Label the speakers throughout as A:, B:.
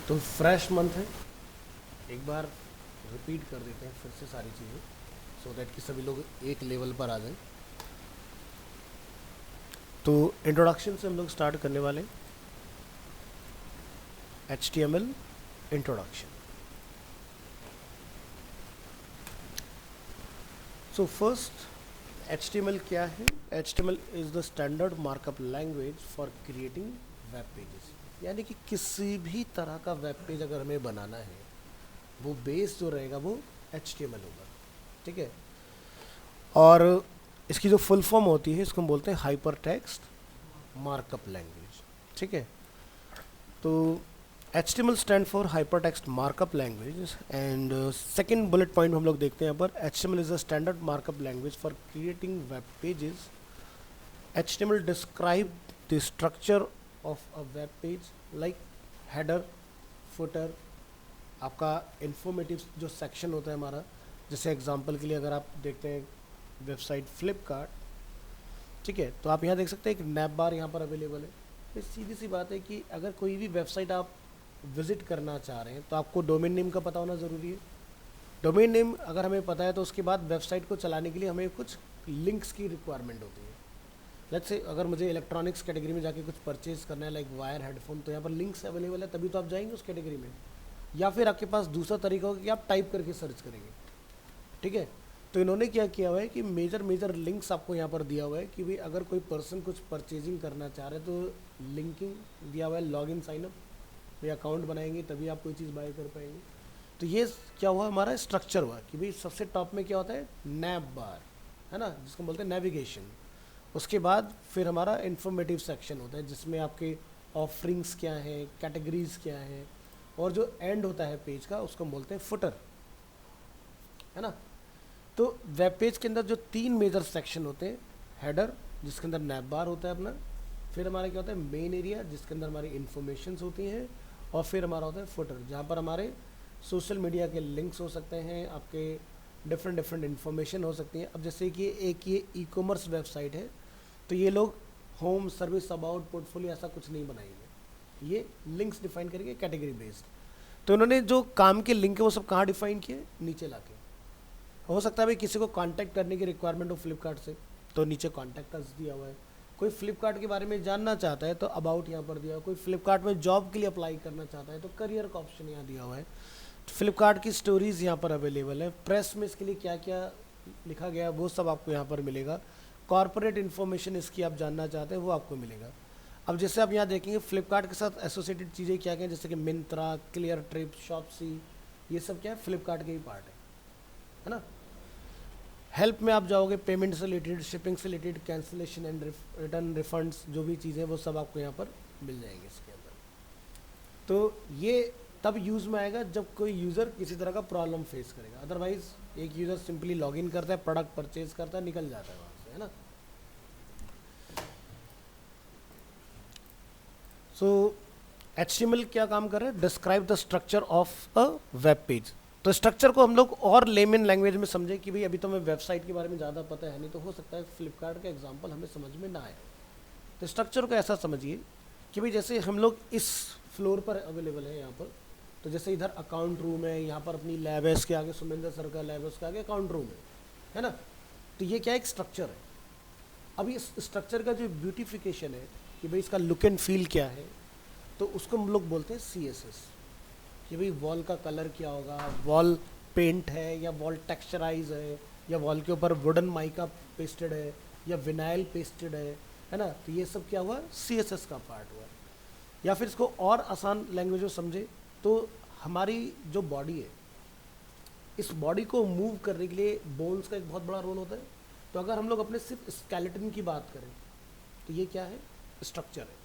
A: तो fresh month है, एक बार रिपीट कर देते हैं फिर से सारी चीज़ें, सो दैट कि सभी लोग एक लेवल पर आ जाएं। तो इंट्रोडक्शन से हम लोग स्टार्ट करने वाले हैं। HTML introduction. So first, HTML क्या है? HTML is the standard markup language for creating web pages. यानी कि किसी भी तरह का वेब पेज अगर हमें बनाना है, वो बेस जो रहेगा वो HTML होगा। ठीक है। और इसकी जो फुल फॉर्म होती है, इसको हम बोलते हैं हाइपर टेक्स्ट मार्कअप लैंग्वेज। ठीक है। तो HTML stand for hyper text markup language. And second bullet point हम लोग देखते हैं यहाँ पर, HTML is a standard markup language for creating web pages. HTML describe the structure of a web page like header, footer, आपका informative जो section होता है हमारा। जैसे एग्जांपल के लिए अगर आप देखते हैं वेबसाइट फ्लिपकार्ट, ठीक है, तो आप यहाँ देख सकते हैं एक नैप बार यहाँ पर अवेलेबल है। तो सीधी सी बात है कि अगर कोई भी वेबसाइट आप विजिट करना चाह रहे हैं तो आपको डोमेन नेम का पता होना ज़रूरी है। डोमेन नेम अगर हमें पता है तो उसके बाद वेबसाइट को चलाने के लिए हमें कुछ लिंक्स की रिक्वायरमेंट होती है। लेट्स से अगर मुझे इलेक्ट्रॉनिक्स कैटेगरी में जाके कुछ परचेज करना है लाइक वायर, हेडफोन, तो यहाँ पर लिंक्स अवेलेबल है, तभी तो आप जाएंगे उस कैटेगरी में। या फिर आपके पास दूसरा तरीका होगा कि आप टाइप करके सर्च करेंगे। ठीक है। तो इन्होंने क्या किया हुआ है कि मेजर लिंक्स आपको यहाँ पर दिया हुआ है कि भाई अगर कोई पर्सन कुछ परचेजिंग करना चाह रहे हैं तो लिंकिंग दिया हुआ है, लॉग इन साइनअप, भाई अकाउंट बनाएंगे तभी आप कोई चीज़ बाय कर पाएंगे। तो ये क्या हुआ, हमारा स्ट्रक्चर हुआ कि भाई सबसे टॉप में क्या होता है, नैप बार, है ना, जिसको हम बोलते हैं नेविगेशन। उसके बाद फिर हमारा इंफॉर्मेटिव सेक्शन होता है जिसमें आपके ऑफरिंग्स क्या हैं, कैटेगरीज क्या हैं, और जो एंड होता है पेज का उसको हम बोलते हैं फुटर, है ना। तो वेब पेज के अंदर जो तीन मेजर सेक्शन होते हैं, हेडर जिसके अंदर नैप बार होता है अपना, फिर हमारा क्या होता है मेन एरिया जिसके अंदर हमारी इन्फॉर्मेशंस होती हैं, और फिर हमारा होता है फुटर जहाँ पर हमारे सोशल मीडिया के लिंक्स हो सकते हैं, आपके डिफरेंट इन्फॉर्मेशन हो सकती हैं। अब जैसे कि एक ये ई कॉमर्स वेबसाइट है, तो ये लोग होम, सर्विस, अबाउट, पोर्टफोलियो ऐसा कुछ नहीं बनाएंगे, ये लिंक्स डिफाइन करेंगे कैटेगरी बेस्ड। तो उन्होंने जो काम के लिंक है वो सब कहाँ डिफाइन किए, नीचे लाके। हो सकता है भाई किसी को कांटेक्ट करने की रिक्वायरमेंट हो फ्लिपकार्ट से, तो नीचे कांटेक्ट अस दिया हुआ है। कोई फ्लिपकार्ट के बारे में जानना चाहता है तो अबाउट यहाँ पर दिया हुआ है। कोई फ्लिपकार्ट में जॉब के लिए अप्लाई करना चाहता है तो करियर का ऑप्शन यहाँ दिया हुआ है। फ्लिपकार्ट की स्टोरीज यहाँ पर अवेलेबल है। प्रेस में इसके लिए क्या क्या लिखा गया है वो सब आपको यहाँ पर मिलेगा। कॉर्पोरेट इन्फॉर्मेशन इसकी आप जानना चाहते हैं वो आपको मिलेगा। अब जैसे आप यहाँ देखेंगे फ्लिपकार्ट के साथ एसोसिएटेड चीज़ें क्या क्या हैं, जैसे कि मिंत्रा, क्लियर ट्रिप, शॉपसी, ये सब क्या है, फ्लिपकार्ट के ही पार्ट है ना। हेल्प में आप जाओगे, पेमेंट से रिलेटेड, शिपिंग से related, cancellation and return, refunds, जो भी चीज़ें वो सब आपको यहाँ पर मिल जाएंगे इसके अंदर। तो ये तब यूज़ में आएगा जब कोई यूज़र किसी तरह का प्रॉब्लम फेस करेगा। अदरवाइज एक यूज़र सिंपली लॉगिन करता है, प्रोडक्ट परचेज करता है, निकल जाता है वहाँ से, है ना। सो HTML क्या काम कर रहा है, describe the structure of a web page. तो स्ट्रक्चर को हम लोग और लेमन लैंग्वेज में समझे कि भाई अभी तो हमें वेबसाइट के बारे में ज़्यादा पता है नहीं, तो हो सकता है फ्लिपकार्ट का एग्जांपल हमें समझ में ना आए। तो स्ट्रक्चर को ऐसा समझिए कि भाई जैसे हम लोग इस फ्लोर पर अवेलेबल है यहाँ पर, तो जैसे इधर अकाउंट रूम है, यहाँ पर अपनी लैब है, इसके आगे सुमेंद्र सर का लैब है, उसके आगे अकाउंट रूम है ना। तो ये क्या एक स्ट्रक्चर है। अब इस स्ट्रक्चर का जो ब्यूटिफिकेशन है कि भाई इसका लुक एंड फील क्या है, तो उसको हम लोग बोलते हैं CSS। कि भाई वॉल का कलर क्या होगा, वॉल पेंट है या वॉल टेक्सचराइज है, या वॉल के ऊपर वुडन माइका पेस्टेड है या विनाइल पेस्टेड है ना। तो ये सब क्या हुआ, CSS का पार्ट हुआ। या फिर इसको और आसान लैंग्वेज में समझे तो हमारी जो बॉडी है, इस बॉडी को मूव करने के लिए बोन्स का एक बहुत बड़ा रोल होता है। तो अगर हम लोग अपने सिर्फ स्केलेटन की बात करें तो ये क्या है, स्ट्रक्चर है।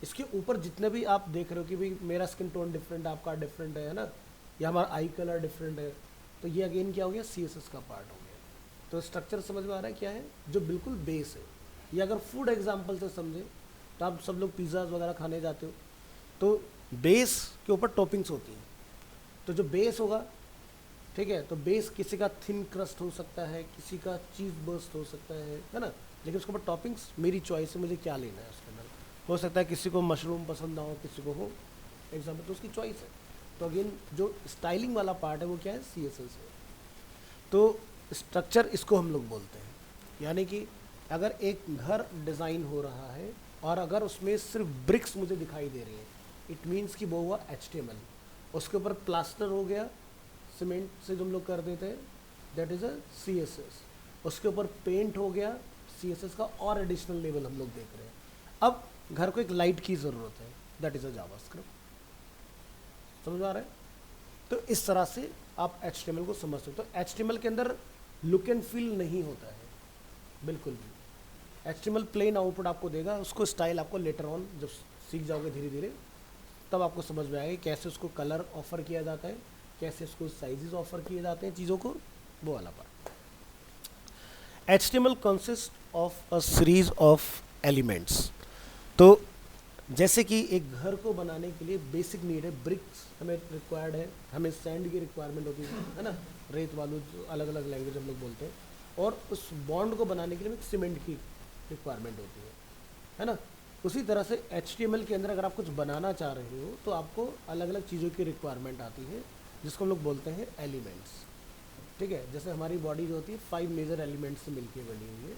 A: इसके ऊपर जितने भी आप देख रहे हो कि भाई मेरा स्किन टोन डिफरेंट है, आपका डिफरेंट है ना, या हमारा आई कलर डिफरेंट है, तो ये अगेन क्या हो गया, CSS का पार्ट हो गया। तो स्ट्रक्चर समझ में आ रहा है क्या है, जो बिल्कुल बेस है। ये अगर फूड एग्जाम्पल से समझे तो आप सब लोग पिज़्ज़ाज वगैरह खाने जाते हो, तो बेस के ऊपर टॉपिंग्स होती हैं। तो जो बेस होगा, ठीक है, तो बेस किसी का थिन क्रस्ट हो सकता है, किसी का चीज़ बर्स्ट हो सकता है ना। लेकिन उसके ऊपर टॉपिंग्स मेरी चॉइस है, मुझे क्या लेना है उसके अंदर। हो सकता है किसी को मशरूम पसंद ना हो, किसी को हो, एग्जाम्पल, तो उसकी चॉइस है। तो अगेन जो स्टाइलिंग वाला पार्ट है वो क्या है, CSS है। तो स्ट्रक्चर इसको हम लोग बोलते हैं। यानी कि अगर एक घर डिज़ाइन हो रहा है और अगर उसमें सिर्फ ब्रिक्स मुझे दिखाई दे रही है, इट मीन्स कि वो हुआ HTML। उसके ऊपर प्लास्टर हो गया, सीमेंट से जो हम लोग कर देते हैं, दैट इज़ अ CSS। उसके ऊपर पेंट हो गया, CSS का और एडिशनल लेवल हम लोग देख रहे हैं। अब घर को एक लाइट की ज़रूरत है, दैट इज़ अ जावास्क्रिप्ट। समझ आ रहा है? तो इस तरह से आप HTML को समझ सकते हो। तो HTML के अंदर लुक एंड फील नहीं होता है बिल्कुल भी। HTML प्लेन आउटपुट आपको देगा, उसको स्टाइल आपको लेटर ऑन जब सीख जाओगे धीरे धीरे तब आपको समझ में आएगा कैसे उसको कलर ऑफर किया जाता है, कैसे उसको साइजेस ऑफर किए जाते हैं चीज़ों को, वो वाला part. HTML consist of a series of elements. तो जैसे कि एक घर को बनाने के लिए बेसिक नीड है, ब्रिक्स हमें रिक्वायर्ड है, हमें सैंड की रिक्वायरमेंट होती है ना, रेत वालू, जो अलग अलग लैंग्वेज हम लोग बोलते हैं, और उस बॉन्ड को बनाने के लिए हमें सीमेंट की रिक्वायरमेंट होती है ना। उसी तरह से HTML के अंदर अगर आप कुछ बनाना चाह रहे हो तो आपको अलग अलग चीज़ों की रिक्वायरमेंट आती है, जिसको हम लोग बोलते हैं एलिमेंट्स। ठीक है, जैसे हमारी बॉडी जो होती है 5 मेजर एलिमेंट्स से मिलकर बनी हुई है,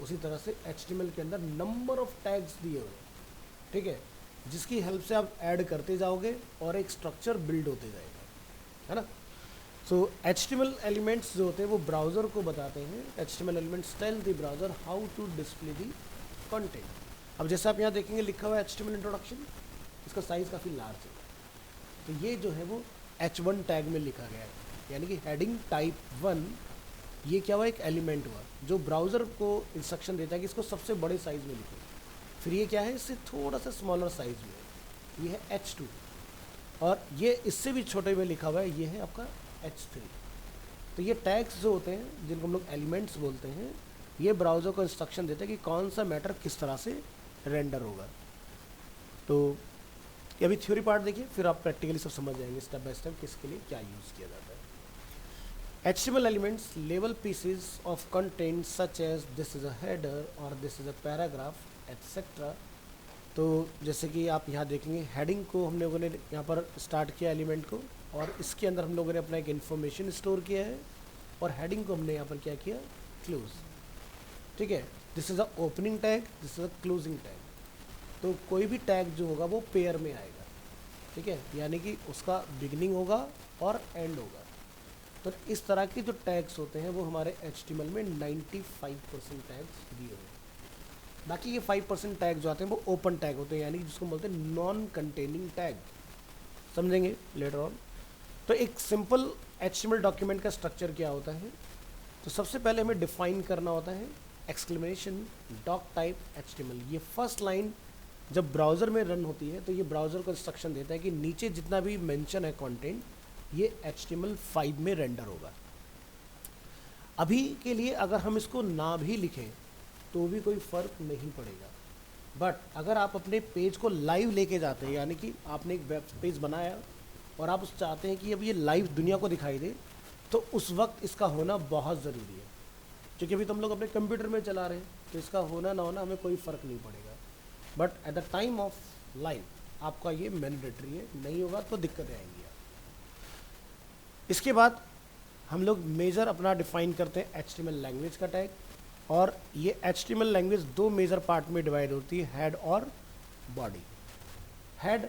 A: उसी तरह से HTML के अंदर नंबर ऑफ टैग्स दिए हुए हैं। ठीक है, जिसकी हेल्प से आप ऐड करते जाओगे और एक स्ट्रक्चर बिल्ड होते जाएगा, है ना। सो HTML एलिमेंट्स जो होते हैं वो ब्राउज़र को बताते हैं, HTML elements tell the browser how to display the content. अब जैसे आप यहाँ देखेंगे लिखा हुआ है HTML इंट्रोडक्शन, इसका साइज़ काफ़ी लार्ज है, तो ये जो है वो H1 टैग में लिखा गया है, यानी कि हेडिंग टाइप 1, ये क्या हुआ, एक एलिमेंट हुआ जो ब्राउज़र को इंस्ट्रक्शन देता है कि इसको सबसे बड़े साइज़ में लिखो। फिर ये क्या है, इससे थोड़ा सा स्मॉलर साइज़ में, ये है H2, और ये इससे भी छोटे में लिखा हुआ है, ये है आपका H3। तो ये टैग्स जो होते हैं जिनको हम लोग एलिमेंट्स बोलते हैं, ये ब्राउज़र को इंस्ट्रक्शन देते हैं कि कौन सा मैटर किस तरह से रेंडर होगा। तो ये अभी थ्योरी पार्ट देखिए, फिर आप प्रैक्टिकली सब समझ जाएंगे स्टेप बाय स्टेप किसके लिए क्या यूज़ किया जाता है। HTML elements label pieces of content such as this is a header or this is a paragraph etc। तो जैसे कि आप यहाँ देखेंगे हेडिंग को हम लोगों ने यहाँ पर स्टार्ट किया एलिमेंट को, और इसके अंदर हम लोगों ने अपना एक इन्फॉर्मेशन स्टोर किया है, और हेडिंग को हमने यहाँ पर क्या किया, क्लोज। ठीक है, this is a opening tag, this is a closing tag. तो कोई भी टैग जो होगा वो पेयर में आएगा। ठीक है, यानी कि उसका बिगनिंग होगा और एंड होगा। तो इस तरह के जो टैग्स होते हैं वो हमारे HTML में 95% टैग्स दिए हुए हैं। बाकी ये 5% टैग जो आते हैं वो ओपन टैग होते हैं, यानी कि जिसको बोलते हैं नॉन कंटेनिंग टैग, समझेंगे लेटर ऑन। तो एक सिंपल HTML डॉक्यूमेंट का स्ट्रक्चर क्या होता है, तो सबसे पहले हमें डिफाइन करना होता है एक्सक्लेमेशन डॉक टाइप HTML। ये फर्स्ट लाइन जब ब्राउज़र में रन होती है तो ये ब्राउज़र को इंस्ट्रक्शन देता है कि नीचे जितना भी मेंशन है कंटेंट ये HTML5 में रेंडर होगा। अभी के लिए अगर हम इसको ना भी लिखें तो भी कोई फ़र्क नहीं पड़ेगा, बट अगर आप अपने पेज को लाइव लेके जाते हैं, यानी कि आपने एक वेब पेज बनाया और आप उस चाहते हैं कि अब ये लाइव दुनिया को दिखाई दे, तो उस वक्त इसका होना बहुत ज़रूरी है। क्योंकि अभी तो हम लोग अपने कंप्यूटर में चला रहे हैं तो इसका होना ना होना हमें कोई फ़र्क नहीं पड़ेगा, but at the time of live आपका ये मैंडेटरी है, नहीं होगा तो दिक्कतें आएंगी। इसके बाद हम लोग मेजर अपना डिफाइन करते हैं HTML लैंग्वेज का टैग, और ये HTML लैंग्वेज 2 मेजर पार्ट में डिवाइड होती है, हेड और बॉडी। हेड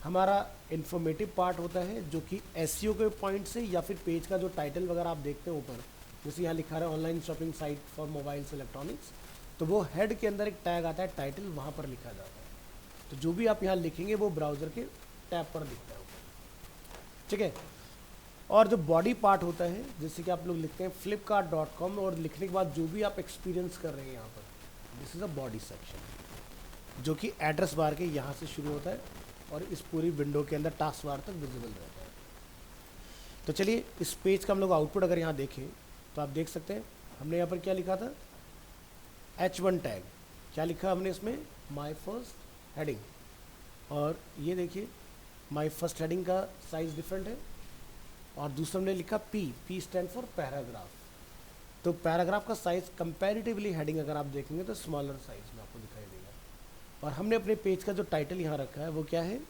A: हमारा इंफॉर्मेटिव पार्ट होता है जो कि SEO के पॉइंट से या फिर पेज का जो टाइटल वगैरह आप देखते हैं ऊपर, जैसे यहाँ लिखा है online shopping site for mobiles electronics, तो वो हेड के अंदर एक टैग आता है टाइटल, वहाँ पर लिखा जाता है। तो जो भी आप यहाँ लिखेंगे वो ब्राउज़र के टैब पर दिखता है ऊपर। ठीक है, और जो बॉडी पार्ट होता है, जैसे कि आप लोग लिखते हैं flipkart.com, और लिखने के बाद जो भी आप एक्सपीरियंस कर रहे हैं यहाँ पर, this is a body section, जो कि एड्रेस बार के यहाँ से शुरू होता है और इस पूरी विंडो के अंदर टास्क बार तक विजिबल रहता है। तो चलिए इस पेज का हम लोग आउटपुट अगर यहाँ देखें तो आप देख सकते हैं हमने यहाँ पर क्या लिखा था, H1 टैग। क्या लिखा हमने इसमें, माई फर्स्ट हेडिंग, और ये देखिए माई फर्स्ट हेडिंग का साइज़ डिफरेंट है, और दूसरा हमने लिखा P स्टैंड फॉर पैराग्राफ। तो पैराग्राफ का साइज़ कंपैरेटिवली हेडिंग अगर आप देखेंगे तो स्मॉलर साइज़ में आपको दिखाई देगा। और हमने अपने पेज का जो टाइटल यहाँ रखा है वो क्या है,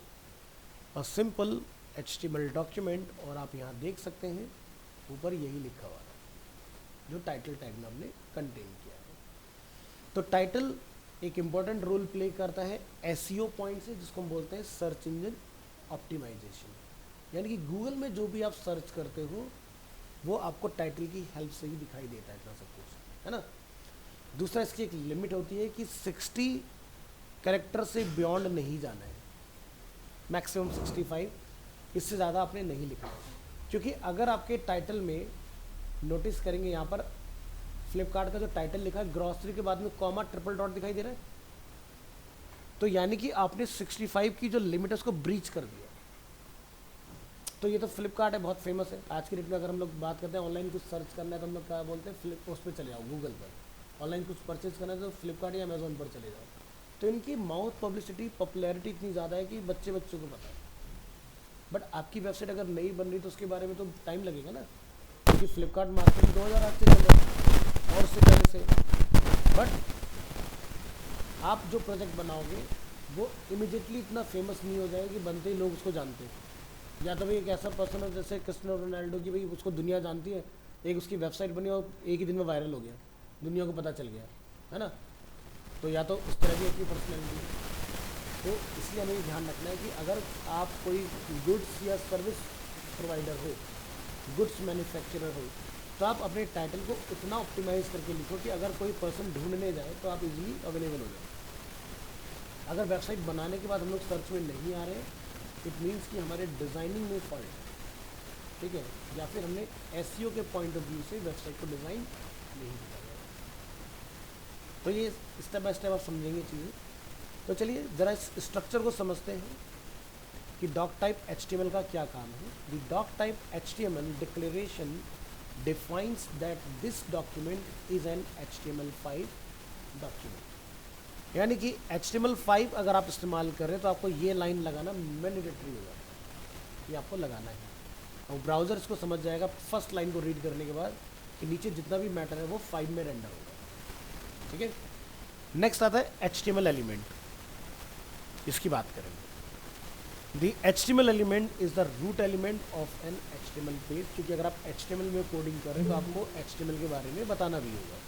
A: अ सिंपल HTML डॉक्यूमेंट, और आप यहाँ देख सकते हैं ऊपर यही लिखा हुआ है जो टाइटल टैग में हमने कंटेन किया है। तो टाइटल एक इम्पॉर्टेंट रोल प्ले करता है SEO पॉइंट से, जिसको हम बोलते हैं सर्च इंजन ऑप्टिमाइजेशन, यानी कि गूगल में जो भी आप सर्च करते हो वो आपको टाइटल की हेल्प से ही दिखाई देता है, इतना सब कुछ है ना। दूसरा, इसकी एक लिमिट होती है कि 60 कैरेक्टर से बियॉन्ड नहीं जाना है, मैक्सिमम 65, इससे ज़्यादा आपने नहीं लिखना है। क्योंकि अगर आपके टाइटल में नोटिस करेंगे यहाँ पर फ्लिपकार्ट का जो टाइटल लिखा है ग्रॉसरी के बाद में कॉमा ट्रिपल डॉट दिखाई दे रहा है, तो यानी कि आपने 65 की जो लिमिट है उसको ब्रीच कर दिया। तो ये तो फ्लिपकार्ट है, बहुत फेमस है आज की डेट में। अगर हम लोग बात करते हैं ऑनलाइन कुछ सर्च करना है तो हम लोग क्या बोलते हैं, उस पर चले जाओ गूगल पर। ऑनलाइन कुछ परचेज करना है तो फ्लिपकार्ट या अमेजोन पर चले जाओ। तो इनकी माउथ पब्लिसिटी पॉपुलैरिटी इतनी ज़्यादा है कि बच्चों को पता है। बट आपकी वेबसाइट अगर नई बन रही तो उसके बारे में तो टाइम लगेगा ना, क्योंकि फ्लिपकार्ट मार्केट 2008 से चल रहा है और उससे पहले से। बट आप जो प्रोजेक्ट बनाओगे वो इमिडिएटली इतना फेमस नहीं हो जाएगा कि बनते ही लोग उसको जानते हैं। या तो भाई एक ऐसा पर्सन है जैसे क्रिस्टियानो रोनाल्डो की, भाई उसको दुनिया जानती है, एक उसकी वेबसाइट बनी और एक ही दिन में वायरल हो गया, दुनिया को पता चल गया, है ना। तो या तो उस तरह की अपनी पर्सनैलिटी है। तो इसलिए हमें ध्यान रखना है कि अगर आप कोई गुड्स या सर्विस प्रोवाइडर हो, गुड्स मैन्युफैक्चरर हो, तो आप अपने टाइटल को इतना ऑप्टिमाइज़ करके लिखो कि अगर कोई पर्सन ढूंढने जाए तो आप इजीली अवेलेबल हो जाए। अगर वेबसाइट बनाने के बाद हम लोग सर्च में नहीं आ रहे, इट मीन्स कि हमारे डिज़ाइनिंग में फॉल्ट है, ठीक है, या फिर हमने SEO के पॉइंट ऑफ व्यू से वेबसाइट को डिज़ाइन नहीं किया गया। तो ये स्टेप बाय स्टेप आप समझेंगे चीज़ें। तो चलिए ज़रा इस स्ट्रक्चर को समझते हैं कि डॉक टाइप HTML का क्या काम है। The doctype HTML declaration defines that this document is an HTML5 document. यानी कि HTML5 अगर आप इस्तेमाल कर रहे हैं तो आपको ये लाइन लगाना मैंडेटरी होगा, ये आपको लगाना है। और ब्राउज़र इसको समझ जाएगा फर्स्ट लाइन को रीड करने के बाद कि नीचे जितना भी मैटर है वो 5 में रेंडर होगा, ठीक है। नेक्स्ट आता है HTML एलिमेंट, इसकी बात करेंगे। The HTML element is the root element of an HTML page, क्योंकि अगर आप HTML में कोडिंग कर रहे हैं तो आपको HTML के बारे में बताना भी होगा।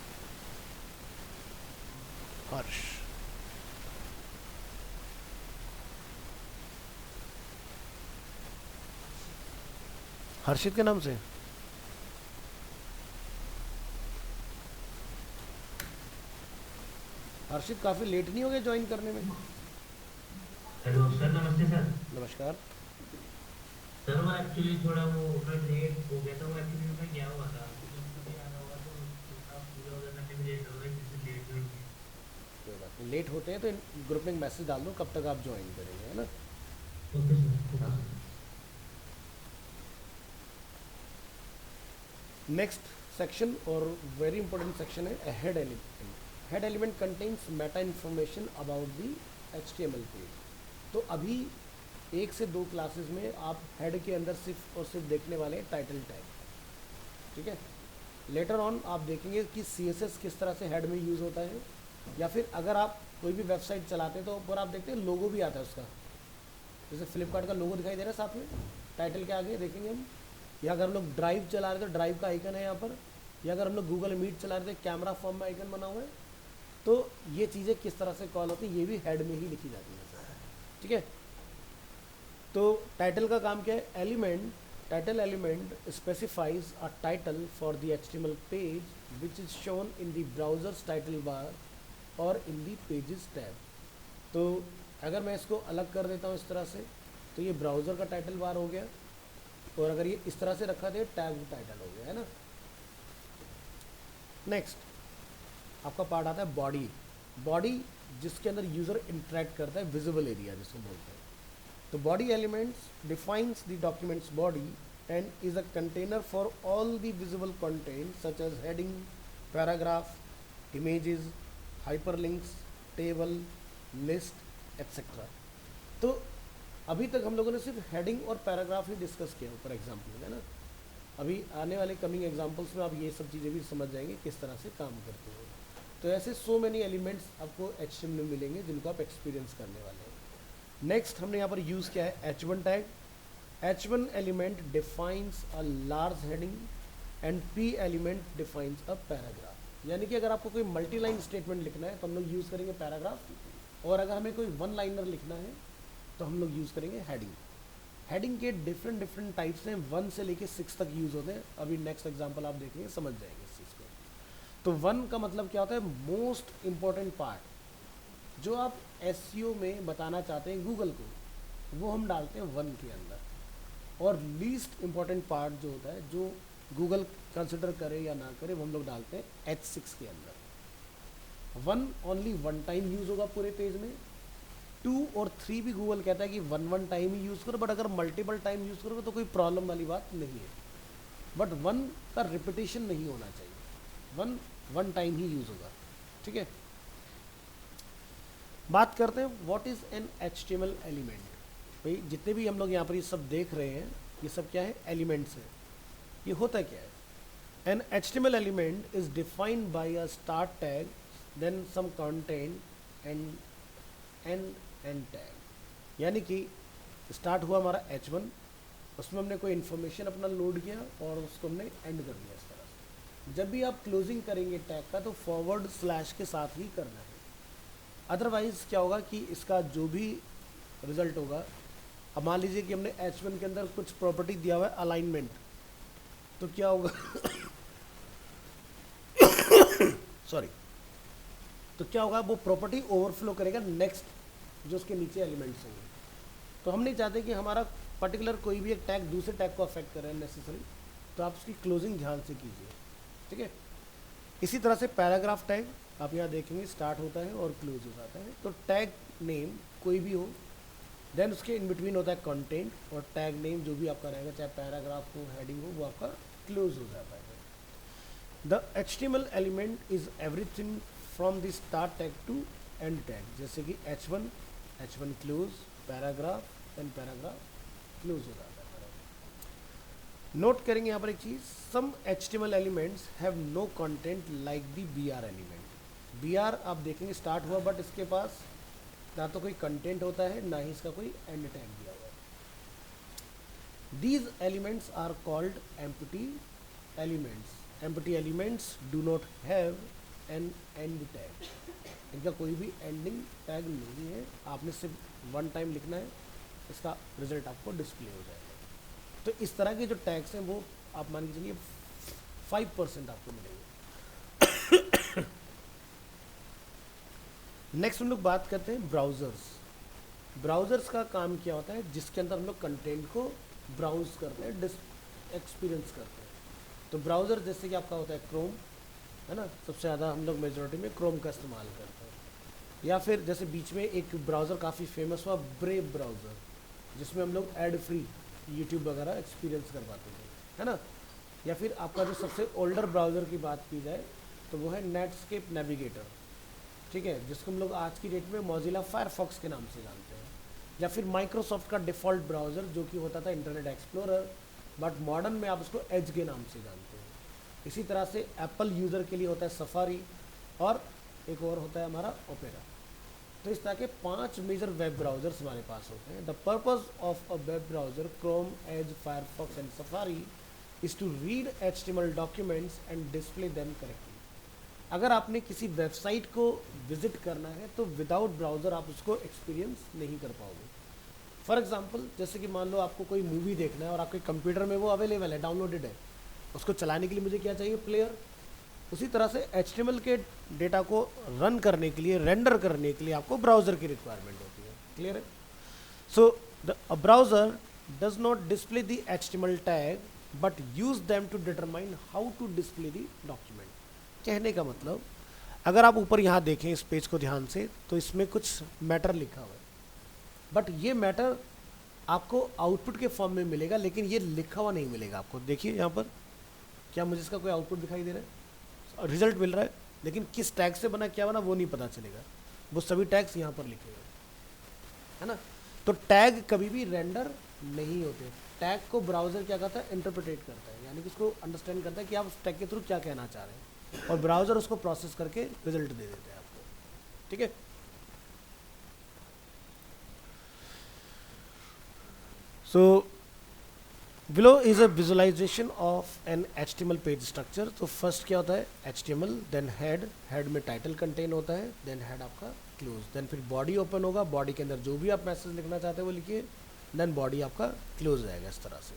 A: हर्ष, हर्षित के नाम से हर्षित काफ़ी लेट नहीं हो गया ज्वाइन करने में?
B: हेलो सर, नमस्ते सर।
A: नमस्कार।
B: सर वो एक्चुअली थोड़ा वो लेट हो गया था, वो एक्चुअली मैं गया हुआ था, तो भी आना होगा तो आप पूरा हो जाना टाइम लेट हो गया, जिससे लेट हो गया।
A: कोई बात नहीं, लेट होते हैं तो ग्रुप में मैसेज डाल दो कब तक आप ज्वाइन करेंगे, है ना।
B: ओके सर,
A: हाँ।
B: Okay sir.
A: नेक्स्ट सेक्शन और वेरी इंपॉर्टेंट सेक्शन है head element. Head element contains Meta information about the HTML page. तो अभी 1 से 2 क्लासेस में आप हेड के अंदर सिर्फ और सिर्फ देखने वाले हैं टाइटल टैग, ठीक है। लेटर ऑन आप देखेंगे कि CSS किस तरह से हेड में यूज़ होता है, या फिर अगर आप कोई भी वेबसाइट चलाते हैं तो ऊपर आप देखते हैं लोगो भी आता है उसका, जैसे फ्लिपकार्ट का लोगो दिखाई दे रहा है साथ में टाइटल के आगे, देखेंगे हम। या अगर हम लोग ड्राइव चला रहे तो ड्राइव का आइकन है यहाँ पर, या अगर हम लोग गूगल मीट चला रहे थे कैमरा फॉर्म में आइकन बना हुआ है। तो ये चीज़ें किस तरह से कॉल होती है ये भी हेड में ही लिखी जाती है, ठीक है। तो टाइटल का काम क्या है? Element, title element specifies a title for the HTML page which is shown in the browsers title bar और इन द पेजेस टैब। तो अगर मैं इसको अलग कर देता हूँ इस तरह से, तो ये ब्राउज़र का टाइटल बार हो गया, और अगर ये इस तरह से रखा तो टैब टाइटल हो गया, है ना। नेक्स्ट आपका पार्ट आता है बॉडी। बॉडी जिसके अंदर यूज़र इंटरेक्ट करता है, विजिबल एरिया जिसको बोलते हैं। तो body elements defines the document's body and is a container for all the visible content such as heading, paragraph, images, hyperlinks, table, list etcetera. तो अभी तक हम लोगों ने सिर्फ हेडिंग और पैराग्राफ ही डिस्कस किया फॉर एग्जाम्पल, है ना। अभी आने वाले कमिंग एग्जाम्पल्स में आप ये सब चीज़ें भी समझ जाएंगे किस तरह से काम करते हैं। तो ऐसे सो मेनी एलिमेंट्स आपको HTML में मिलेंगे जिनको आप एक्सपीरियंस करने वाले हैं। नेक्स्ट हमने यहाँ पर यूज़ किया है H1 tag. H1 element defines a large heading and P element defines a paragraph. यानी कि अगर आपको कोई मल्टी लाइन स्टेटमेंट लिखना है तो हम लोग यूज़ करेंगे पैराग्राफ, और अगर हमें कोई वन लाइनर लिखना है तो हम लोग यूज़ करेंगे हेडिंग। हेडिंग के डिफरेंट टाइप्स हैं, 1 से लेके 6 तक यूज़ होते हैं। अभी नेक्स्ट एग्जांपल आप देखेंगे समझ जाएंगे इस चीज़ को। तो 1 का मतलब क्या होता है, मोस्ट इम्पॉर्टेंट पार्ट जो आप एसईओ में बताना चाहते हैं गूगल को, वो हम डालते हैं 1 के अंदर। और लीस्ट इम्पॉर्टेंट पार्ट जो होता है, जो गूगल कंसिडर करे या ना करे, वो हम लोग डालते हैं H6 के अंदर। 1 ओनली वन टाइम यूज़ होगा पूरे पेज में। 2 और 3 भी गूगल कहता है कि वन टाइम ही यूज़ करो, बट अगर मल्टीपल टाइम यूज़ करोगे तो कोई प्रॉब्लम वाली बात नहीं है। बट 1 का रिपीटेशन नहीं होना चाहिए, वन टाइम ही यूज़ होगा। ठीक है, बात करते हैं what is an HTML element. भाई जितने भी हम लोग यहाँ पर ये सब देख रहे हैं, ये सब क्या है, एलिमेंट्स है। ये होता क्या है, an HTML element is defined by a start tag, then some content and end tag. यानी कि स्टार्ट हुआ हमारा H1, उसमें हमने कोई इन्फॉर्मेशन अपना लोड किया और उसको हमने एंड कर दिया। इस तरह से जब भी आप क्लोजिंग करेंगे टैग का तो फॉरवर्ड स्लैश के साथ ही करना है। अदरवाइज़ क्या होगा कि इसका जो भी रिजल्ट होगा, अब मान लीजिए कि हमने H1 के अंदर कुछ प्रॉपर्टी दिया हुआ है अलाइनमेंट, तो क्या होगा सॉरी, तो क्या होगा, वो प्रॉपर्टी ओवरफ्लो करेगा नेक्स्ट जो उसके नीचे एलिमेंट्स होंगे। तो हम नहीं चाहते कि हमारा पर्टिकुलर कोई भी एक टैग दूसरे टैग को अफेक्ट करे नेसेसरी, तो आप उसकी क्लोजिंग ध्यान से कीजिए। ठीक है, इसी तरह से पैराग्राफ टैग आप यहाँ देखेंगे स्टार्ट होता है और क्लोज हो जाता है। तो टैग नेम कोई भी हो, देन उसके इन बिटवीन होता है कंटेंट, और टैग नेम जो भी आपका रहेगा, चाहे पैराग्राफ हो, हेडिंग हो, वो आपका क्लोज हो जाता है। The HTML element is everything from the start tag to end tag, जैसे कि H1 close, paragraph end paragraph close हो जाता है। नोट करेंगे यहाँ पर एक चीज़, some HTML elements have no content like the BR element. BR आप देखेंगे स्टार्ट हुआ, बट इसके पास ना तो कोई कंटेंट होता है, ना ही इसका कोई एंड टैग दिया हुआ है। These elements are called empty elements. Empty elements do not have an end tag. इनका कोई भी एंडिंग टैग नहीं है, आपने सिर्फ वन टाइम लिखना है, इसका रिजल्ट आपको डिस्प्ले हो जाएगा। तो इस तरह के जो टैग्स हैं वो आप मान के चलिए 5% आपको मिलेंगे। नेक्स्ट हम लोग बात करते हैं ब्राउज़र्स। ब्राउज़र्स का काम क्या होता है, जिसके अंदर हम लोग कंटेंट को ब्राउज़ करते हैं, एक्सपीरियंस करते हैं। तो ब्राउज़र जैसे कि आपका होता है क्रोम, है ना, सबसे ज़्यादा हम लोग मेजॉरिटी में क्रोम का इस्तेमाल करते हैं। या फिर जैसे बीच में एक ब्राउज़र काफ़ी फेमस हुआ, ब्रेव ब्राउज़र, जिसमें हम लोग एड फ्री यूट्यूब वगैरह एक्सपीरियंस कर पाते थे, है ना। या फिर आपका जो सबसे ओल्डर ब्राउज़र की बात की जाए तो वो है नेटस्केप नेविगेटर, ठीक है, जिसको हम लोग आज की डेट में मोजिला फायरफॉक्स के नाम से जानते हैं। या फिर माइक्रोसॉफ्ट का डिफ़ॉल्ट ब्राउज़र जो कि होता था इंटरनेट एक्सप्लोरर, बट मॉडर्न में आप उसको एज के नाम से जानते हैं। इसी तरह से एप्पल यूज़र के लिए होता है सफारी, और एक और होता है हमारा ओपेरा। तो इस तरह के 5 मेजर वेब ब्राउज़र्स हमारे पास होते हैं। The purpose of a web browser, Chrome, Edge, Firefox and Safari, is to read HTML documents and display them correctly. अगर आपने किसी वेबसाइट को विजिट करना है तो विदाउट ब्राउज़र आप उसको एक्सपीरियंस नहीं कर पाओगे। फॉर एग्जांपल, जैसे कि मान लो आपको कोई मूवी देखना है और आपके कंप्यूटर में वो अवेलेबल है, डाउनलोडेड है, उसको चलाने के लिए मुझे क्या चाहिए, प्लेयर। उसी तरह से HTML के डेटा को रन करने के लिए, रेंडर करने के लिए आपको ब्राउज़र की रिक्वायरमेंट होती है। क्लियर है? So the browser does not display the HTML tag but use them to determine how to display the document. कहने का मतलब, अगर आप ऊपर यहाँ देखें इस पेज को ध्यान से, तो इसमें कुछ मैटर लिखा हुआ है, बट ये मैटर आपको आउटपुट के फॉर्म में मिलेगा, लेकिन ये लिखा हुआ नहीं मिलेगा आपको। देखिए यहाँ पर, क्या मुझे इसका कोई आउटपुट दिखाई दे रहा है, रिजल्ट मिल रहा है, लेकिन किस टैग से बना, क्या बना, वो नहीं पता चलेगा। वो सभी टैग्स यहाँ पर लिखे हुए, है ना। तो टैग कभी भी रेंडर नहीं होते। टैग को ब्राउज़र क्या करता है, इंटरप्रेटेट करता है, यानी कि उसको अंडरस्टैंड करता है कि आप उस टैग के थ्रू क्या कहना चाह रहे हैं, और ब्राउज़र उसको प्रोसेस करके रिजल्ट दे देते हैं आपको। ठीक है, so below is a visualisation of an HTML page structure. तो फर्स्ट क्या होता है HTML, देन हेड में टाइटल कंटेन होता है, देन हेड आपका क्लोज, देन फिर बॉडी ओपन होगा, बॉडी के अंदर जो भी आप मैसेज लिखना चाहते हैं वो लिखिए, देन बॉडी आपका क्लोज रहेगा इस तरह से।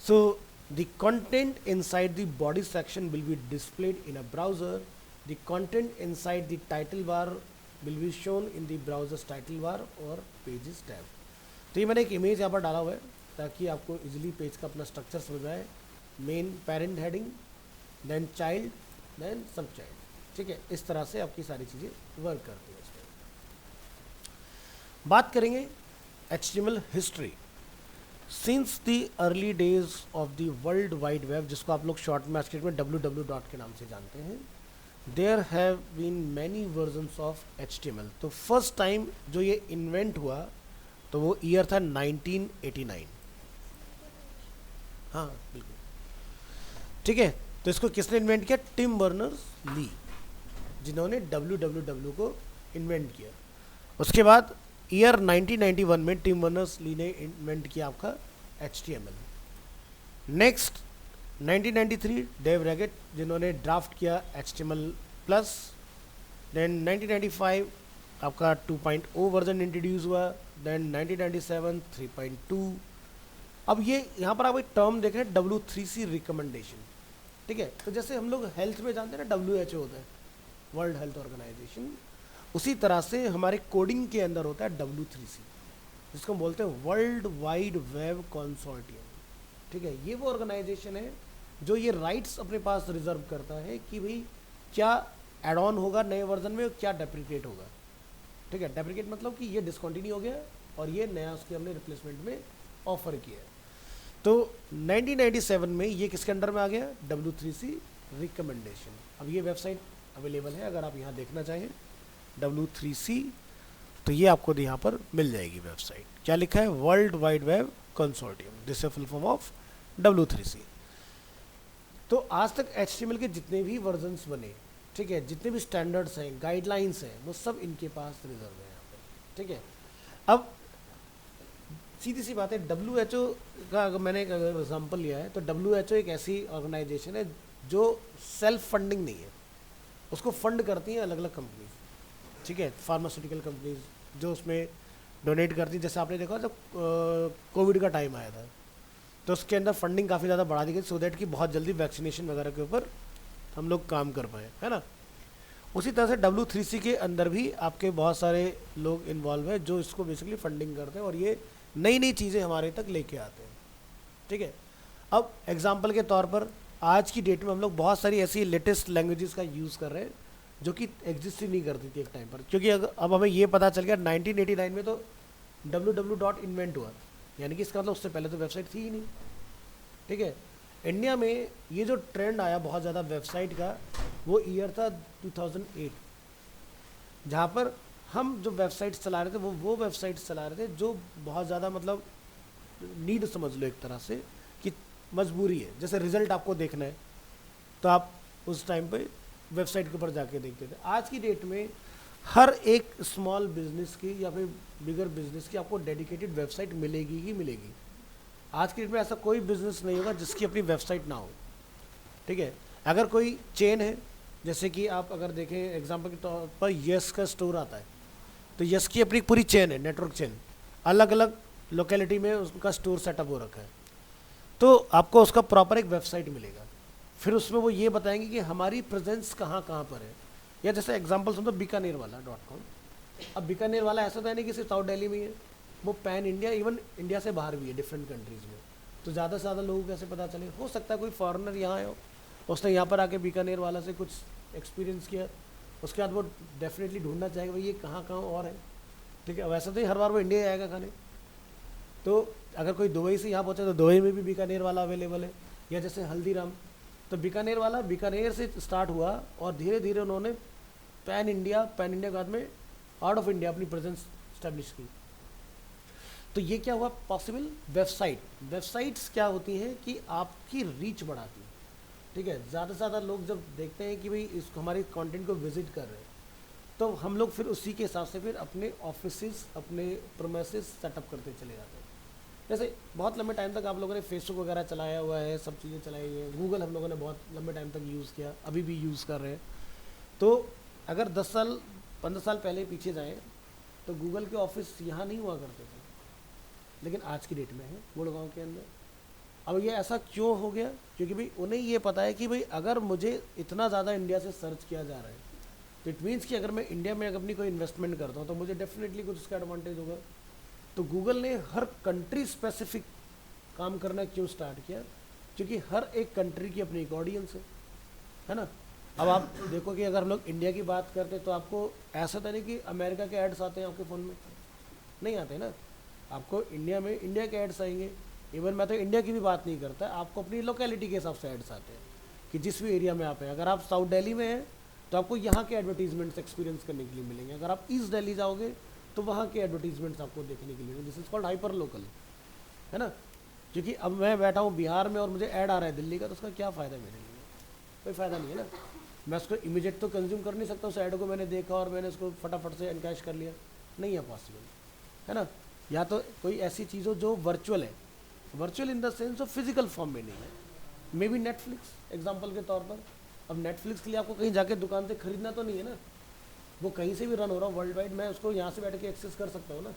A: So the content inside the body section will be displayed in a browser, the content inside the title bar will be shown in the browsers title bar और पेजेस टैब। तो ये मैंने एक इमेज यहाँ पर डाला हुआ है ताकि आपको इजीली पेज का अपना स्ट्रक्चर समझ आए। Main parent heading, then child, then sub child, ठीक है, इस तरह से आपकी सारी चीज़ें वर्क करती हैं। इसमें बात करेंगे HTML history. Since the early days of the world wide web, जिसको आप लोग शॉर्ट में आज के डेट में www के नाम से जानते हैं, there have been many versions of HTML। तो फर्स्ट टाइम जो ये इन्वेंट हुआ तो वो ईयर था 1989। हाँ बिल्कुल, ठीक है। तो इसको किसने इन्वेंट किया? टिम बर्नर्स ली, जिन्होंने www को इन्वेंट किया। उसके बाद ईयर 1991 में टिम बर्नर्स ली ने इन्वेंट किया आपका HTML। नेक्स्ट 1993 डेव रैगेट, जिन्होंने ड्राफ्ट किया HTML प्लस। देन 1995 आपका 2.0 वर्जन इंट्रोड्यूस हुआ, देन 1997 3.2। अब ये यहाँ पर आप एक टर्म देख रहे हैं W3C रिकमेंडेशन, ठीक है। तो जैसे हम लोग हेल्थ में जानते हैं ना WHO होता है, वर्ल्ड हेल्थ ऑर्गेनाइजेशन, उसी तरह से हमारे कोडिंग के अंदर होता है W3C, जिसको हम बोलते हैं वर्ल्ड वाइड वेब कंसोर्टियम, ठीक है। ये वो ऑर्गेनाइजेशन है जो ये राइट्स अपने पास रिजर्व करता है कि भाई क्या एड ऑन होगा नए वर्जन में और क्या डेप्रिकेट होगा, ठीक है। डेप्रिकेट मतलब कि ये डिसकंटिन्यू हो गया और ये नया उसके हमने रिप्लेसमेंट में ऑफर किया। तो 1997 में ये किसके अंडर में आ गया? W3C recommendation. अब ये वेबसाइट अवेलेबल है, अगर आप यहाँ देखना चाहें W3C, तो ये आपको यहाँ पर मिल जाएगी वेबसाइट। क्या लिखा है? World wide web consortium, this is full form of W3C। तो आज तक HTML के जितने भी वर्जन्स बने, ठीक है, जितने भी स्टैंडर्ड्स हैं, गाइडलाइंस हैं, वो सब इनके पास रिजर्व है यहाँ पर, ठीक है। अब सीधी सी बात है, WHO का अगर मैंने एक अगर एग्जाम्पल लिया है तो WHO एक ऐसी ऑर्गेनाइजेशन है जो सेल्फ फंडिंग नहीं है, उसको फंड करती हैं अलग अलग कंपनीज, ठीक है, फार्मास्यूटिकल कंपनीज जो उसमें डोनेट करती हैं। जैसे आपने देखा जब कोविड का टाइम आया था तो उसके अंदर फंडिंग काफ़ी ज़्यादा बढ़ा दी गई, सो दैट कि बहुत जल्दी वैक्सीनेशन वगैरह के ऊपर हम लोग काम कर पाए, है ना। उसी तरह से W3C के अंदर भी आपके बहुत सारे लोग इन्वॉल्व हैं जो इसको बेसिकली फंडिंग करते हैं और ये नई नई चीज़ें हमारे तक लेके आते हैं, ठीक है। अब एग्जांपल के तौर पर आज की डेट में हम लोग बहुत सारी ऐसी लेटेस्ट लैंग्वेजेस का यूज़ कर रहे हैं जो कि एग्जिस्ट ही नहीं करती थी एक टाइम पर, क्योंकि अब हमें ये पता चल गया 1989 में तो www इन्वेंट हुआ, यानी कि इसका मतलब उससे पहले तो वेबसाइट थी ही नहीं, ठीक है। इंडिया में ये जो ट्रेंड आया बहुत ज़्यादा वेबसाइट का, वो ईयर था 2008, जहाँ पर हम जो वेबसाइट्स चला रहे थे वो वेबसाइट्स चला रहे थे जो बहुत ज़्यादा मतलब नीड समझ लो एक तरह से कि मजबूरी है। जैसे रिज़ल्ट आपको देखना है तो आप उस टाइम पे वेबसाइट के ऊपर जाके देखते थे। आज की डेट में हर एक स्मॉल बिजनेस की या फिर बिगर बिजनेस की आपको डेडिकेटेड वेबसाइट मिलेगी ही मिलेगी। आज की डेट में ऐसा कोई बिजनेस नहीं होगा जिसकी अपनी वेबसाइट ना हो, ठीक है। अगर कोई चेन है, जैसे कि आप अगर देखें एग्जांपल के तौर पर यस का स्टोर आता है, तो यस की अपनी पूरी चेन है, नेटवर्क चेन, अलग अलग लोकेलिटी में उसका स्टोर सेटअप हो रखा है, तो आपको उसका प्रॉपर एक वेबसाइट मिलेगा। फिर उसमें वो ये बताएंगे कि हमारी प्रेजेंस कहाँ कहाँ पर है। या जैसे एग्जांपल समझो बीकानेर वाला .com। अब बीकानेर वाला ऐसा तो है नहीं कि सिर्फ साउथ दिल्ली में ही है, वो पैन इंडिया, इवन इंडिया से बाहर भी है, डिफरेंट कंट्रीज़ में। तो ज़्यादा से ज़्यादा लोगों को कैसे पता चले? हो सकता है कोई फॉरेनर यहाँ आया हो, उसने यहाँ पर आके बीकानेर वाला से कुछ एक्सपीरियंस किया, उसके बाद वो डेफिनेटली ढूंढना चाहेगा भाई ये कहाँ कहाँ और है, ठीक है। वैसे तो ही हर बार वो इंडिया आएगा खाने, तो अगर कोई दुबई से यहाँ पहुँचा तो दुबई में भी बीकानेर वाला अवेलेबल है। या जैसे हल्दीराम, तो बीकानेर वाला बीकानेर से स्टार्ट हुआ और धीरे धीरे उन्होंने पैन इंडिया के बाद में आउट ऑफ इंडिया अपनी प्रेजेंस स्टैब्लिश की। तो ये क्या हुआ पॉसिबल? वेबसाइट्स क्या होती हैं कि आपकी रीच बढ़ाती है, ठीक है। ज़्यादा से ज़्यादा लोग जब देखते हैं कि भाई इसको हमारे कंटेंट को विजिट कर रहे हैं, तो हम लोग फिर उसी के हिसाब से फिर अपने ऑफिसेस, अपने प्रोमेसेस सेटअप करते चले जाते हैं, जैसे बहुत लंबे टाइम तक आप लोगों ने फेसबुक वगैरह चलाया हुआ है, सब चीज़ें चलाई हुई हैं, गूगल हम लोगों ने बहुत लंबे टाइम तक यूज़ किया, अभी भी यूज़ कर रहे हैं। तो अगर 10 साल 15 साल पहले पीछे जाएँ तो गूगल के ऑफिस यहाँ नहीं हुआ करते थे, लेकिन आज की डेट में है गुड़गांव के अंदर। अब ये ऐसा क्यों हो गया? क्योंकि भाई उन्हें ये पता है कि भाई अगर मुझे इतना ज़्यादा इंडिया से सर्च किया जा रहा है तो इट मीन्स कि अगर मैं इंडिया में अगर अपनी कोई इन्वेस्टमेंट करता हूँ तो मुझे डेफिनेटली कुछ उसका एडवांटेज होगा। तो गूगल ने हर कंट्री स्पेसिफिक काम करना क्यों स्टार्ट किया? क्योंकि हर एक कंट्री की अपनी एक ऑडियंस है ना। अब आप देखो कि अगर हम लोग इंडिया की बात करते हैं तो आपको ऐसा तो नहीं कि अमेरिका के एड्स आते हैं आपके फ़ोन में, नहीं आते ना। आपको इंडिया में इंडिया के एड्स आएंगे। इवन मैं तो इंडिया की भी बात नहीं करता, आपको अपनी लोकेलिटी के हिसाब से एड्स आते हैं कि जिस भी एरिया में आप हैं। अगर आप साउथ दिल्ली में हैं तो आपको यहाँ के एडवर्टीजमेंट्स एक्सपीरियंस करने के लिए मिलेंगे। अगर आप ईस्ट दिल्ली जाओगे तो वहाँ के एडवर्टीजमेंट्स आपको देखने के लिए मिलेंगे। This is called hyper local, है ना। क्योंकि अब मैं बैठा हूँ बिहार में और मुझे ऐड आ रहा है दिल्ली का, तो उसका क्या फ़ायदा मेरे लिए? कोई फ़ायदा नहीं है ना। मैं उसको इमीडिएट तो कंज्यूम कर नहीं सकता। उस ऐड को मैंने देखा और मैंने उसको फटाफट से एनकैश कर लिया, नहीं है पॉसिबल, है ना। या तो कोई ऐसी चीज़ हो जो वर्चुअल है, वर्चुअल इन द सेंस जो फिजिकल फॉर्म में नहीं है। मे बी नेटफ्लिक्स एग्जाम्पल के तौर पर। अब नेटफ्लिक्स के लिए आपको कहीं जाके दुकान से खरीदना तो नहीं है ना, वो कहीं से भी रन हो रहा है वर्ल्ड वाइड, मैं उसको यहाँ से बैठ के एक्सेस कर सकता हूँ ना।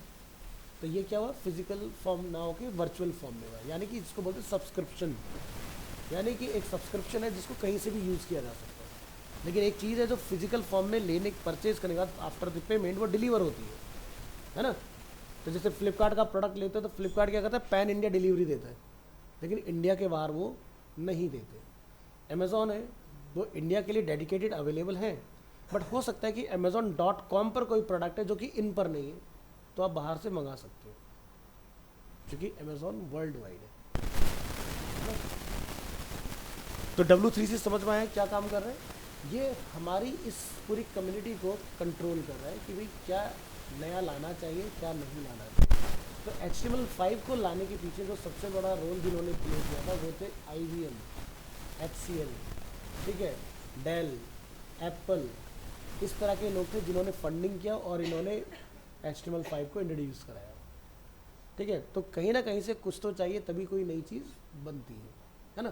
A: तो ये क्या हुआ? फिजिकल फॉर्म ना हो के वर्चुअल फॉर्म में हुआ, यानी कि इसको बोलते हैं सब्सक्रिप्शन। यानी कि एक सब्सक्रिप्शन है जिसको कहीं से भी यूज़ किया जा सकता है। लेकिन एक चीज़ है जो फिजिकल फॉर्म में लेने परचेज करने के बाद आफ्टर द पेमेंट वो डिलीवर होती है ना। तो जैसे फ्लिपकार्ट का प्रोडक्ट लेते हो तो फ्लिपकार्ट क्या करता है? पैन इंडिया डिलीवरी देता है, लेकिन इंडिया के बाहर वो नहीं देते। अमेज़ॉन है वो इंडिया के लिए डेडिकेटेड अवेलेबल है, बट हो सकता है कि Amazon.com पर कोई प्रोडक्ट है जो कि इन पर नहीं है, तो आप बाहर से मंगा सकते हो, क्योंकि अमेज़ॉन वर्ल्ड वाइड है। तो W3C समझ में आया क्या काम कर रहा है? ये हमारी इस पूरी कम्युनिटी को कंट्रोल कर रहा है कि भाई क्या नया लाना चाहिए, क्या नहीं लाना चाहिए। तो HTML5 को लाने के पीछे जो सबसे बड़ा रोल जिन्होंने प्ले किया था वो थे IBM, HCL, ठीक है, डेल, एप्पल, इस तरह के लोग थे जिन्होंने फंडिंग किया और इन्होंने HTML5 को इंट्रोड्यूस कराया, ठीक है। तो कहीं ना कहीं से कुछ तो चाहिए तभी कोई नई चीज़ बनती है ना।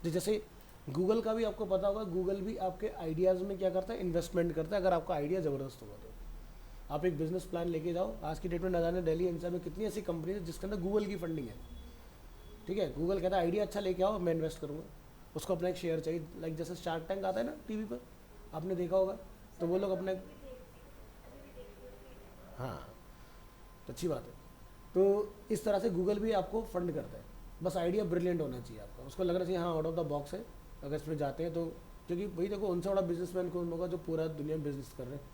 A: तो जैसे गूगल का भी आपको पता होगा, गूगल भी आपके आइडियाज़ में क्या करता है? इन्वेस्टमेंट करता है। अगर आपका आइडिया ज़बरदस्त होगा तो आप एक बिजनेस प्लान लेके जाओ। आज की डेट में न जाने दिल्ली एनसीआर में कितनी ऐसी कंपनी है जिसके अंदर गूगल की फंडिंग है, ठीक है। गूगल कहता है आइडिया अच्छा लेके आओ, मैं इन्वेस्ट करूँगा, उसको अपना एक शेयर चाहिए। लाइक जैसे शार्क टैंक आता है ना टीवी पर, आपने देखा होगा, तो वो लोग अपने, हाँ, तो अच्छी बात है। तो इस तरह से गूगल भी आपको फंड करता है। बस आइडिया ब्रिलियंट होना चाहिए आपका, उसको लगना चाहिए हाँ आउट ऑफ द बॉक्स है। अगर इसमें जाते हैं तो, क्योंकि भाई देखो उनसे बड़ा बिजनेसमैन कौन होगा जो पूरा दुनिया में बिजनेस कर रहे हैं।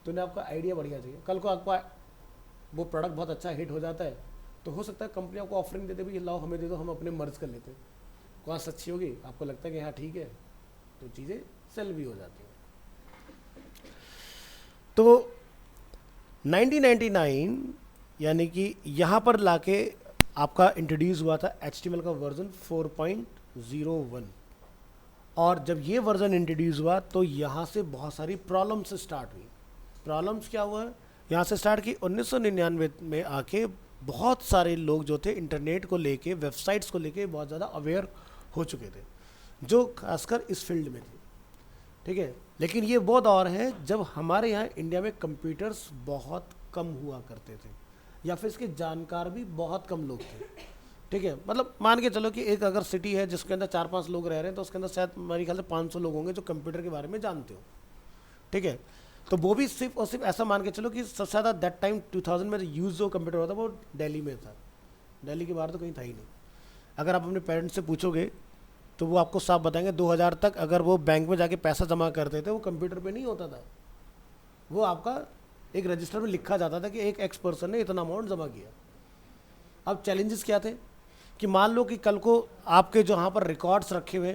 A: तो उन्हें आपका आइडिया बढ़िया चाहिए। कल को आपका वो प्रोडक्ट बहुत अच्छा हिट हो जाता है तो हो सकता है कंपनी आपको ऑफरिंग देते भी, लाओ हमें दे दो, हम अपने मर्ज कर लेते हैं। कॉस्ट अच्छी होगी, आपको लगता है कि हाँ ठीक है, तो चीज़ें सेल भी हो जाती हैं। तो 1999 यानी कि यहाँ पर लाके आपका इंट्रोड्यूस हुआ था HTML का वर्जन 4.01। और जब ये वर्जन इंट्रोड्यूस हुआ तो यहाँ से बहुत सारी प्रॉब्लम्स स्टार्ट हुई। प्रॉब्लम्स क्या हुआ? यहाँ से स्टार्ट की 1999 में आके बहुत सारे लोग जो थे इंटरनेट को लेके, वेबसाइट्स को लेके बहुत ज़्यादा अवेयर हो चुके थे, जो खासकर इस फील्ड में थे, ठीक है। लेकिन ये वो दौर है जब हमारे यहाँ इंडिया में कंप्यूटर्स बहुत कम हुआ करते थे, या फिर इसके जानकार भी बहुत कम लोग थे, ठीक है। मतलब मान के चलो कि एक अगर सिटी है जिसके अंदर 4-5 लोग रह रहे हैं तो उसके अंदर शायद मेरे ख्याल से 500 लोग होंगे जो कंप्यूटर के बारे में जानते हो, ठीक है। तो वो भी सिर्फ और सिर्फ ऐसा मान के चलो कि सबसे ज़्यादा दैट टाइम 2000 में यूज़ जो कंप्यूटर हुआ था वो दिल्ली में था। दिल्ली के बाहर तो कहीं था ही नहीं। अगर आप अपने पेरेंट्स से पूछोगे तो वो आपको साफ बताएंगे 2000 तक अगर वो बैंक में जाके पैसा जमा करते थे वो कंप्यूटर पे नहीं होता था, वो आपका एक रजिस्टर में लिखा जाता था कि एक एक्स पर्सन ने इतना अमाउंट जमा किया। अब चैलेंजेस क्या थे कि मान लो कि कल को आपके जो वहाँ पर रिकॉर्ड्स रखे हुए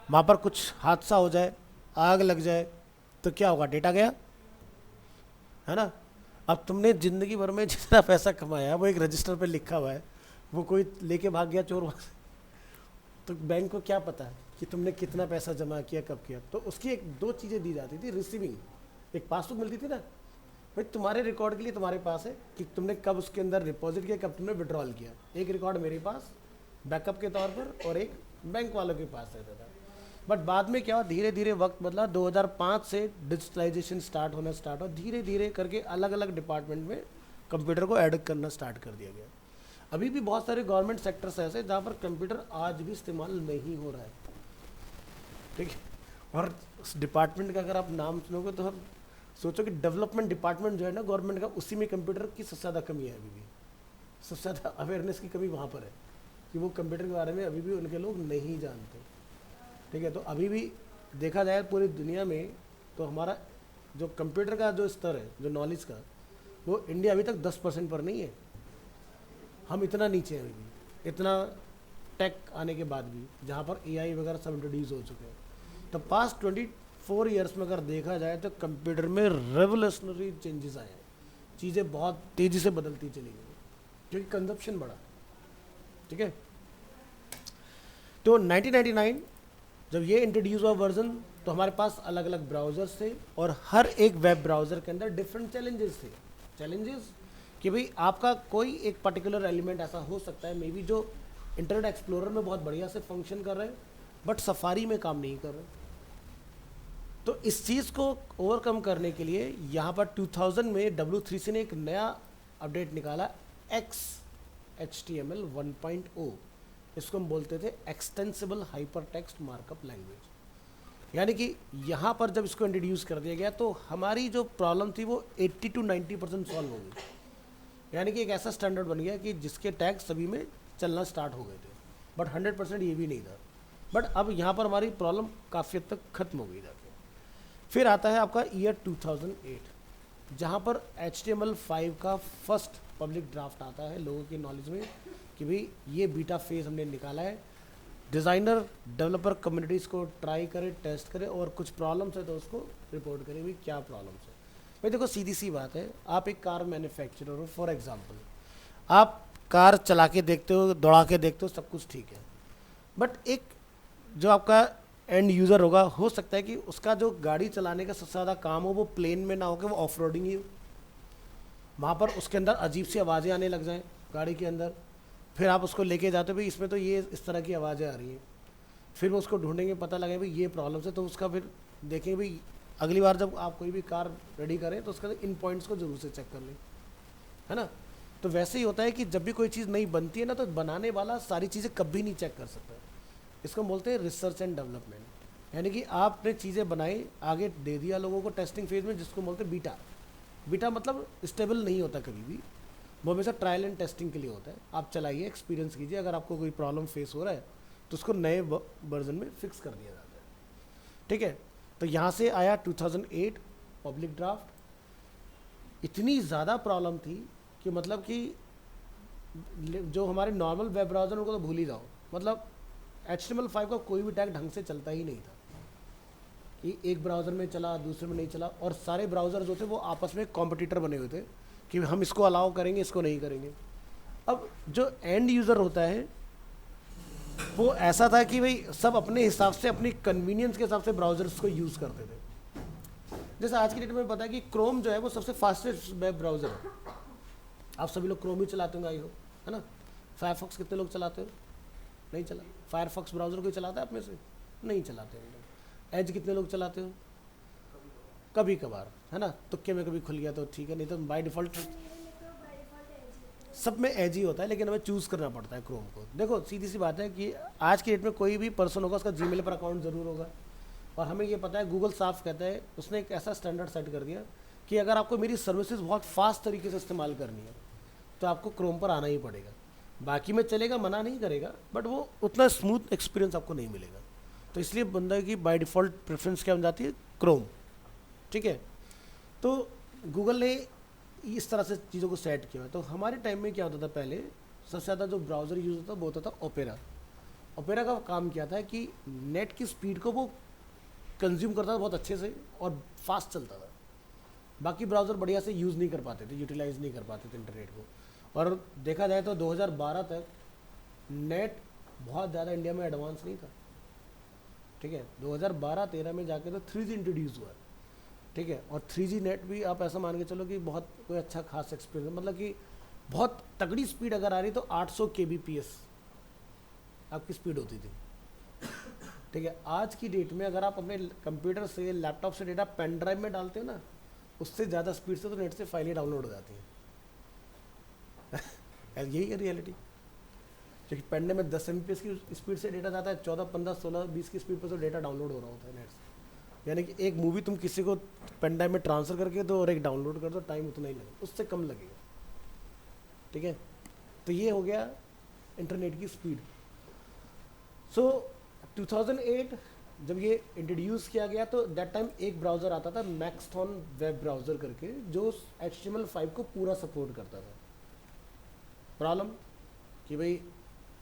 A: वहाँ पर कुछ हादसा हो जाए, आग लग जाए, तो क्या होगा? डेटा गया, है ना। अब तुमने ज़िंदगी भर में जितना पैसा कमाया वो एक रजिस्टर पे लिखा हुआ है, वो कोई लेके भाग गया चोर वहाँ से, तो बैंक को क्या पता कि तुमने कितना पैसा जमा किया, कब किया। तो उसकी एक दो चीज़ें दी जाती थी, रिसीविंग, एक पासबुक मिलती थी ना भाई तुम्हारे रिकॉर्ड के लिए तुम्हारे पास है कि तुमने कब उसके अंदर डिपॉजिट किया, कब तुमने विड्रॉल किया। एक रिकॉर्ड मेरे पास बैकअप के तौर पर और एक बैंक वालों के पास रहता था। बट बाद में क्या हुआ, धीरे धीरे वक्त बदला, 2005 से डिजिटलाइजेशन स्टार्ट हुआ, धीरे धीरे करके अलग अलग डिपार्टमेंट में कंप्यूटर को ऐड करना स्टार्ट कर दिया गया। अभी भी बहुत सारे गवर्नमेंट सेक्टर्स ऐसे जहाँ पर कंप्यूटर आज भी इस्तेमाल नहीं हो रहा है, ठीक है। और उस डिपार्टमेंट का अगर आप नाम सुनोगे तो आप सोचो कि डेवलपमेंट डिपार्टमेंट जो है ना गवर्नमेंट का, उसी में कंप्यूटर की सबसे ज़्यादा कमी है अभी भी। सबसे ज़्यादा अवेयरनेस की कमी वहाँ पर है कि वो कंप्यूटर के बारे में अभी भी उनके लोग नहीं जानते, ठीक है। तो अभी भी देखा जाए पूरी दुनिया में तो हमारा जो कंप्यूटर का जो स्तर है, जो नॉलेज का, वो इंडिया अभी तक 10% पर नहीं है। हम इतना नीचे हैं अभी भी, इतना टेक आने के बाद भी, जहाँ पर एआई वगैरह सब इंट्रोड्यूस हो चुके हैं। तो पास्ट 24 ईयर्स में अगर देखा जाए तो कंप्यूटर में रेवोल्यूशनरी चेंजेस आए हैं। चीज़ें बहुत तेज़ी से बदलती चली गई क्योंकि कंजप्शन बढ़ा, ठीक है। तो 1999 जब ये इंट्रोड्यूस हुआ वर्जन, तो हमारे पास अलग अलग ब्राउज़र्स थे और हर एक वेब ब्राउज़र के अंदर डिफरेंट चैलेंजेस थे। चैलेंजेस कि भाई आपका कोई एक पर्टिकुलर एलिमेंट ऐसा हो सकता है मे बी जो इंटरनेट एक्सप्लोरर में बहुत बढ़िया से फंक्शन कर रहे हैं बट सफारी में काम नहीं कर रहे। तो इस चीज़ को ओवरकम करने के लिए यहाँ पर 2000 में W3C ने एक नया अपडेट निकाला, XHTML 1.0। इसको हम बोलते थे extensible hyper text markup language. यानी कि यहाँ पर जब इसको इंट्रोड्यूस कर दिया गया तो हमारी जो प्रॉब्लम थी वो 80 to 90% सॉल्व हो गई। यानी कि एक ऐसा स्टैंडर्ड बन गया कि जिसके टैग सभी में चलना स्टार्ट हो गए थे, बट 100% ये भी नहीं था। बट अब यहाँ पर हमारी प्रॉब्लम काफ़ी हद तक खत्म हो गई जाके। फिर आता है आपका ईयर 2008, जहाँ पर HTML5 का फर्स्ट पब्लिक ड्राफ्ट आता है लोगों की नॉलेज में कि भाई ये बीटा फेज हमने निकाला है, डिज़ाइनर डेवलपर कम्युनिटीज़ को ट्राई करे, टेस्ट करे और कुछ प्रॉब्लम्स है तो उसको रिपोर्ट करे भाई क्या प्रॉब्लम्स है। भाई देखो सीधी सी बात है, आप एक कार मैन्युफैक्चरर हो फॉर एग्जांपल, आप कार चला के देखते हो, दौड़ा के देखते हो, सब कुछ ठीक है, बट एक जो आपका एंड यूज़र होगा, हो सकता है कि उसका जो गाड़ी चलाने का सबसे ज़्यादा काम हो वो प्लेन में ना हो के वो ऑफ रोडिंग ही हो। वहाँ पर उसके अंदर अजीब सी आवाज़ें आने लग जाएं गाड़ी के अंदर, फिर आप उसको लेके जाते हो भाई इसमें तो ये इस तरह की आवाज़ें आ रही हैं, फिर वो उसको ढूंढेंगे, पता लगे भाई ये प्रॉब्लम है, तो उसका फिर देखेंगे भाई अगली बार जब आप कोई भी कार रेडी करें तो उसका इन पॉइंट्स को ज़रूर से चेक कर लें, है ना। तो वैसे ही होता है कि जब भी कोई चीज़ नई बनती है ना तो बनाने वाला सारी चीज़ें कभी नहीं चेक कर सकता। इसको हम बोलते हैं रिसर्च एंड डेवलपमेंट। यानी कि आपने चीज़ें बनाई, आगे दे दिया लोगों को टेस्टिंग फेज में, जिसको बोलते हैं बीटा। बीटा मतलब स्टेबल नहीं होता कभी भी, वो हमेशा ट्रायल एंड टेस्टिंग के लिए होता है। आप चलाइए, एक्सपीरियंस कीजिए, अगर आपको कोई प्रॉब्लम फेस हो रहा है तो उसको नए वर्जन में फिक्स कर दिया जाता है, ठीक है। तो यहाँ से आया 2008 पब्लिक ड्राफ्ट। इतनी ज़्यादा प्रॉब्लम थी कि मतलब कि जो हमारे नॉर्मल वेब ब्राउज़र उनको तो भूल ही जाओ, मतलब HTML5 का कोई भी टैग ढंग से चलता ही नहीं था कि एक ब्राउज़र में चला दूसरे में नहीं चला, और सारे ब्राउज़र जो थे वो आपस में कॉम्पिटिटर बने हुए थे कि हम इसको अलाउ करेंगे, इसको नहीं करेंगे। अब जो एंड यूज़र होता है वो ऐसा था कि भाई सब अपने हिसाब से, अपनी कन्वीनियंस के हिसाब से ब्राउज़र्स को यूज़ करते थे। जैसे आज की डेट में पता है कि क्रोम जो है वो सबसे फास्टेस्ट वेब ब्राउज़र है। आप सभी लोग क्रोम ही चलाते होंगे, आई हो, है ना। फायरफॉक्स कितने लोग चलाते हो? नहीं चला। फायरफॉक्स ब्राउज़र कोई चलाता है आप में से? नहीं चलाते हैं। एज कितने लोग चलाते हो? कभी कभार, है ना, तुक्के में कभी खुल गया तो ठीक है, नहीं तो बाय डिफ़ॉल्ट सब में एज ही होता है, लेकिन हमें चूज़ करना पड़ता है क्रोम को। देखो सीधी सी बात है कि आज की डेट में कोई भी पर्सन होगा उसका जीमेल पर अकाउंट ज़रूर होगा, और हमें ये पता है गूगल साफ कहता है, उसने एक ऐसा स्टैंडर्ड सेट कर दिया कि अगर आपको मेरी सर्विसेज बहुत फास्ट तरीके से इस्तेमाल करनी है तो आपको क्रोम पर आना ही पड़ेगा। बाकी में चलेगा, मना नहीं करेगा, बट वो उतना स्मूथ एक्सपीरियंस आपको नहीं मिलेगा। तो इसलिए बंदा की बाय डिफ़ॉल्ट प्रेफरेंस क्या बन जाती है? क्रोम, ठीक है। तो गूगल ने इस तरह से चीज़ों को सेट किया। तो हमारे टाइम में क्या होता था, पहले सबसे ज़्यादा जो ब्राउज़र यूज़ होता था वो होता था ओपेरा। ओपेरा का काम क्या था कि नेट की स्पीड को वो कंज्यूम करता था बहुत अच्छे से और फास्ट चलता था। बाकी ब्राउज़र बढ़िया से यूज़ नहीं कर पाते थे, यूटिलाइज़ नहीं कर पाते थे इंटरनेट को। और देखा जाए तो 2012 तक नेट बहुत ज़्यादा इंडिया में एडवांस नहीं था, ठीक है। 2012-13 में जाके तो 3G इंट्रोड्यूस हुआ। ठीक है। और 3G नेट भी आप ऐसा मान के चलो कि बहुत कोई अच्छा खास एक्सपीरियंस, मतलब कि बहुत तगड़ी स्पीड अगर आ रही तो 800 kbps आपकी स्पीड होती थी, ठीक है। आज की डेट में अगर आप अपने कंप्यूटर से लैपटॉप से डेटा पेन ड्राइव में डालते हो ना, उससे ज़्यादा स्पीड से तो नेट से फाइलें डाउनलोड हो जाती हैं। यही है रियलिटी, क्योंकि पेन ड्राइव में 10 MPS की स्पीड से डेटा जाता है, 14, 15, 16, 20 की स्पीड पर तो डेटा डाउनलोड हो रहा होता है नेट से। यानी कि एक मूवी तुम किसी को पेन ड्राइव में ट्रांसफ़र करके दो और एक डाउनलोड कर दो, टाइम उतना ही लगेगा, उससे कम लगेगा, ठीक है। तो ये हो गया इंटरनेट की स्पीड। सो 2008 जब ये इंट्रोड्यूस किया गया तो दैट टाइम एक ब्राउज़र आता था मैक्सथॉन वेब ब्राउज़र करके, जो HTML5 को पूरा सपोर्ट करता था। प्रॉब्लम कि भाई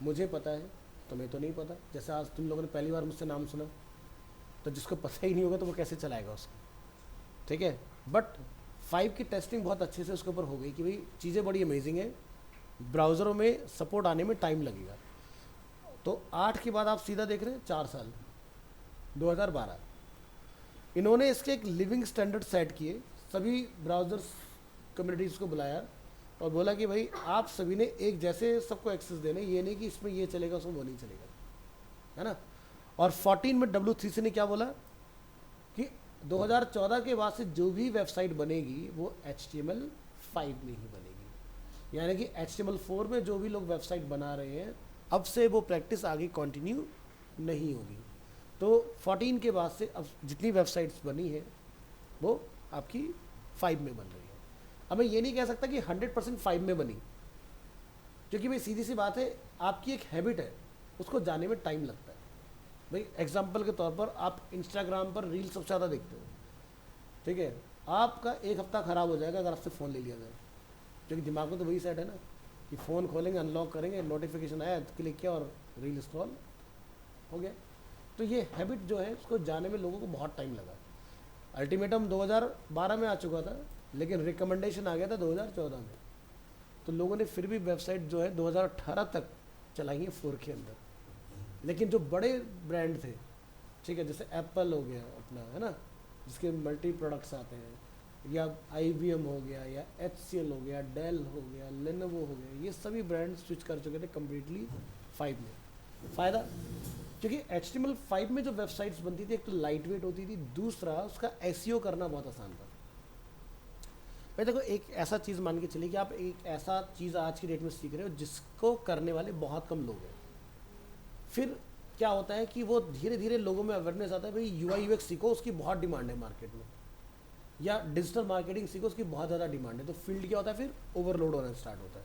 A: मुझे पता है, तुम्हें तो नहीं पता। जैसे आज तुम लोगों ने पहली बार मुझसे नाम सुना, तो जिसको पता ही नहीं होगा तो वो कैसे चलाएगा उसको, ठीक है। बट 5 की टेस्टिंग बहुत अच्छे से उसके ऊपर हो गई कि भाई चीज़ें बड़ी अमेजिंग है, ब्राउज़रों में सपोर्ट आने में टाइम लगेगा। तो 8 के बाद आप सीधा देख रहे हैं 4 साल, 2012 इन्होंने इसके एक लिविंग स्टैंडर्ड सेट किए, सभी ब्राउज़र्स कम्युनिटीज़ को बुलाया और बोला कि भाई आप सभी ने एक जैसे सबको एक्सेस देने, ये नहीं कि इसमें ये चलेगा उसमें वो नहीं चलेगा, है ना। और 14 में W3C ने क्या बोला कि 2014 के बाद से जो भी वेबसाइट बनेगी वो HTML5 में ही बनेगी, यानी कि HTML4 में जो भी लोग वेबसाइट बना रहे हैं अब से वो प्रैक्टिस आगे कंटिन्यू नहीं होगी। तो 14 के बाद से अब जितनी वेबसाइट्स बनी है वो आपकी 5 में बन रही है। अब मैं ये नहीं कह सकता कि 100% 5 में बनी, क्योंकि भाई सीधी सी बात है, आपकी एक हैबिट है, उसको जाने में टाइम लगता है। भाई एग्जाम्पल के तौर पर आप इंस्टाग्राम पर रील सबसे ज़्यादा देखते हो, ठीक है। आपका एक हफ्ता ख़राब हो जाएगा अगर आपसे फ़ोन ले लिया जाए, क्योंकि दिमाग में तो वही सेट है ना कि फ़ोन खोलेंगे, अनलॉक करेंगे, नोटिफिकेशन आया, क्लिक किया और रील स्क्रॉल हो गया। तो ये हैबिट जो है उसको जाने में लोगों को बहुत टाइम लगा। अल्टीमेटम 2012 में आ चुका था, लेकिन रिकमेंडेशन आ गया था 2014 में। तो लोगों ने फिर भी वेबसाइट जो है 2018 तक चलाई है 4 के अंदर। लेकिन जो बड़े ब्रांड थे, ठीक है, जैसे एप्पल हो गया अपना, है ना, जिसके मल्टी प्रोडक्ट्स आते हैं, या IBM हो गया, या HCL हो गया, डेल हो गया, लेनोवो हो गया, ये सभी ब्रांड स्विच कर चुके थे कम्प्लीटली 5 में। फ़ायदा क्योंकि HTML5 में जो वेबसाइट्स बनती थी, एक तो लाइट वेट होती थी, दूसरा उसका SEO करना बहुत आसान था। भाई देखो, एक ऐसा चीज़ मान के चलिए कि आप एक ऐसा चीज़ आज की डेट में सीख रहे हो जिसको करने वाले बहुत कम लोग हैं। फिर क्या होता है कि वो धीरे धीरे लोगों में अवेयरनेस आता है, भाई UI UX सीखो, उसकी बहुत डिमांड है मार्केट में, या डिजिटल मार्केटिंग सीखो, उसकी बहुत ज़्यादा डिमांड है। तो फील्ड क्या होता है, फिर ओवरलोड होना स्टार्ट होता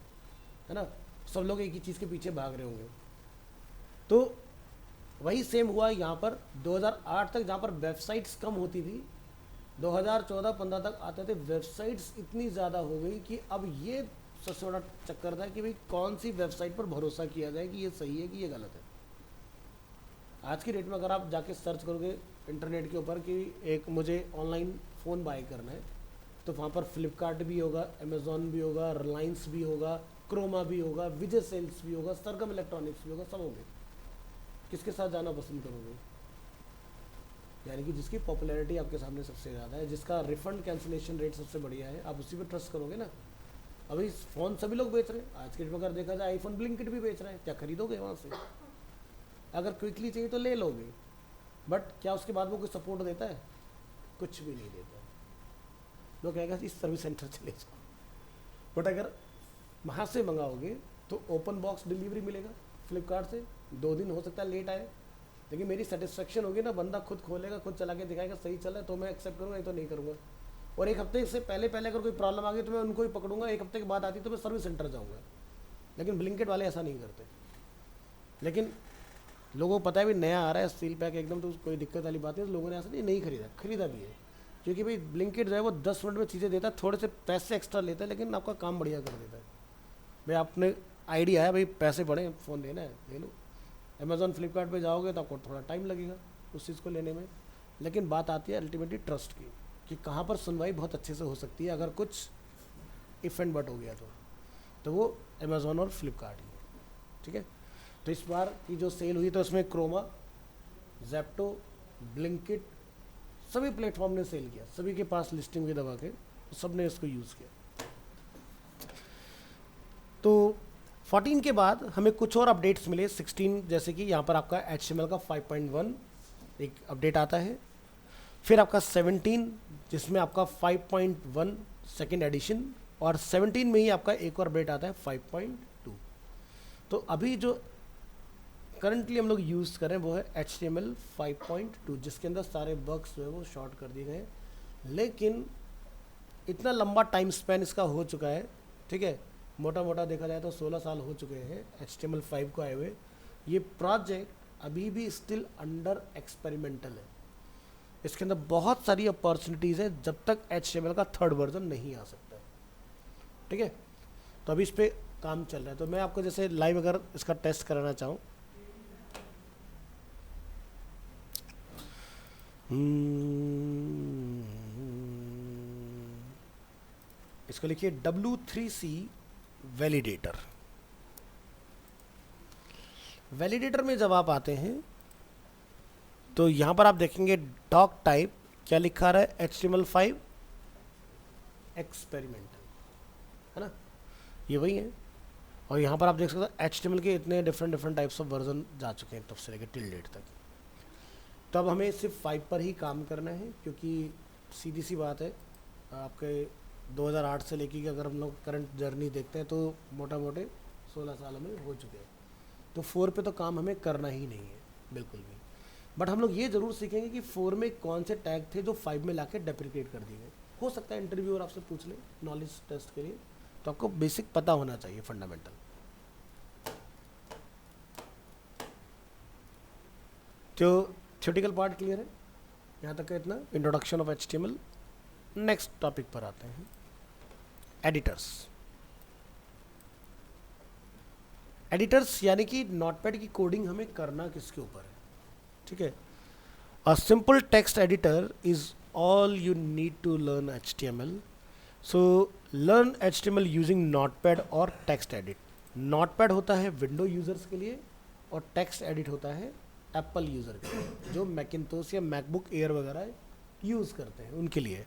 A: है ना। सब लोग एक ही चीज़ के पीछे भाग रहे होंगे। तो वही सेम हुआ यहाँ पर 2008 तक, जहाँ पर वेबसाइट्स कम होती थी, 2014-15 तक आते थे वेबसाइट्स इतनी ज़्यादा हो गई कि अब ये सबसे बड़ा चक्कर था कि भाई कौन सी वेबसाइट पर भरोसा किया जाए कि ये सही है कि ये गलत है। आज की डेट में अगर आप जाके सर्च करोगे इंटरनेट के ऊपर कि एक मुझे ऑनलाइन फ़ोन बाय करना है, तो वहाँ पर फ्लिपकार्ट भी होगा, अमेज़ॉन भी होगा, रिलायंस भी होगा, क्रोमा भी होगा, विजय सेल्स भी होगा, सरगम इलेक्ट्रॉनिक्स भी होगा, सब होंगे। किसके साथ जाना पसंद करोगे? यानी कि जिसकी पॉपुलैरिटी आपके सामने सबसे ज़्यादा है, जिसका रिफंड कैंसिलेशन रेट सबसे बढ़िया है, आप उसी पर ट्रस्ट करोगे ना। अभी फ़ोन सभी लोग बेच रहे हैं आज के डेट में, अगर देखा जाए आईफोन ब्लिंकिट भी बेच रहे हैं, क्या खरीदोगे वहाँ से? अगर क्विकली चाहिए तो ले लोगे, बट क्या उसके बाद वो कोई सपोर्ट देता है? कुछ भी नहीं देता। लोग कहेगा इस सर्विस सेंटर चले जाओ, बट अगर वहाँ से मंगाओगे तो ओपन बॉक्स डिलीवरी मिलेगा फ्लिपकार्ट से, 2 दिन हो सकता है लेट आए, लेकिन मेरी सेटिस्फेक्शन होगी ना, बंदा खुद खोलेगा, खुद चला के दिखाएगा, सही चला है तो मैं एक्सेप्ट करूँगा, नहीं तो नहीं करूँगा। और एक हफ्ते से पहले अगर कोई प्रॉब्लम आ गई तो मैं उनको ही पकड़ूंगा, एक हफ्ते के बाद आती तो मैं सर्विस सेंटर जाऊँगा। लेकिन ब्लिंकिट वाले ऐसा नहीं करते। लेकिन लोगों को पता है भी नया आ रहा है सील पैक एकदम, तो कोई दिक्कत वाली बात है, तो लोगों ने ऐसा नहीं खरीदा भी है, क्योंकि भाई ब्लिंकिट जो है वो 10 मिनट में चीज़ें देता है, थोड़े से पैसे एक्स्ट्रा लेता है, लेकिन आपका काम बढ़िया कर देता है। भाई आपने आइडिया है, भाई पैसे बढ़े, फ़ोन लेना है ले लो। अमेज़ॉन फ्लिपकार्ट पे जाओगे तो आपको थोड़ा टाइम लगेगा उस चीज़ को लेने में। लेकिन बात आती है अल्टीमेटली ट्रस्ट की, कि कहाँ पर सुनवाई बहुत अच्छे से हो सकती है अगर कुछ इफ़ एंड बट हो गया तो वो अमेज़ॉन और फ्लिपकार्ट ही है, ठीक है। तो इस बार की जो सेल हुई तो उसमें क्रोमा, जेप्टो, ब्लिंकिट, सभी प्लेटफॉर्म ने सेल किया, सभी के पास लिस्टिंग भी दबा के सब ने इसको यूज़ किया। तो 14 के बाद हमें कुछ और अपडेट्स मिले, 16 जैसे कि यहाँ पर आपका HTML का 5.1 एक अपडेट आता है, फिर आपका 17 जिसमें आपका 5.1 सेकेंड एडिशन, और 17 में ही आपका एक और अपडेट आता है 5.2। तो अभी जो करंटली हम लोग यूज़ कर रहे हैं वो है HTML 5.2, जिसके अंदर सारे बग्स जो है वो शॉर्ट कर दिए गए हैं। लेकिन इतना लंबा टाइम स्पैन इसका हो चुका है, ठीक है, मोटा मोटा देखा जाए तो 16 साल हो चुके हैं HTML 5 को आए हुए। ये प्रोजेक्ट अभी भी स्टिल अंडर एक्सपेरिमेंटल है, इसके अंदर बहुत सारी अपॉर्चुनिटीज़ है जब तक HTML का थर्ड वर्जन नहीं आ सकता है, ठीक है। तो अभी इस पर काम चल रहा है। तो मैं आपको जैसे लाइव अगर इसका टेस्ट कराना चाहूँ, इसको लिखिए W3C वैलिडेटर। वैलिडेटर में जब आप आते हैं तो यहाँ पर आप देखेंगे डॉक टाइप क्या लिखा रहा है, HTML5 एक्सपेरिमेंटल, है ना, ये वही है। और यहाँ पर आप देख सकते हैं HTML के इतने डिफरेंट टाइप्स ऑफ वर्जन जा चुके हैं तब से लेकर टिल डेट तक। तो अब हमें सिर्फ 5 पर ही काम करना है, क्योंकि सीधी सी बात है आपके 2008 से लेकर के अगर हम लोग करंट जर्नी देखते हैं तो मोटा मोटे 16 सालों में हो चुके हैं। तो 4 पे तो काम हमें करना ही नहीं है बिल्कुल भी। बट हम लोग ये ज़रूर सीखेंगे कि 4 में कौन से टैग थे जो 5 में लाके डेप्रिकेट कर दिए गए। हो सकता है इंटरव्यूअर आपसे पूछ ले नॉलेज टेस्ट के लिए, तो आपको बेसिक पता होना चाहिए, फंडामेंटल। तो थ्योरेटिकल पार्ट क्लियर है, यहाँ तक का इतना introduction of HTML। Next topic पर आते हैं, एडिटर्स। एडिटर्स यानी कि नोटपैड की कोडिंग हमें करना किसके ऊपर है, ठीक है। A simple text editor is all you need to learn HTML। So learn HTML using Notepad और टेक्स्ट एडिट। नोटपैड होता है विंडो यूजर्स के लिए और टेक्स्ट एडिट होता है एप्पल यूज़र के लिए, जो मैकिंटोश या मैकबुक एयर वगैरह यूज़ करते हैं उनके लिए।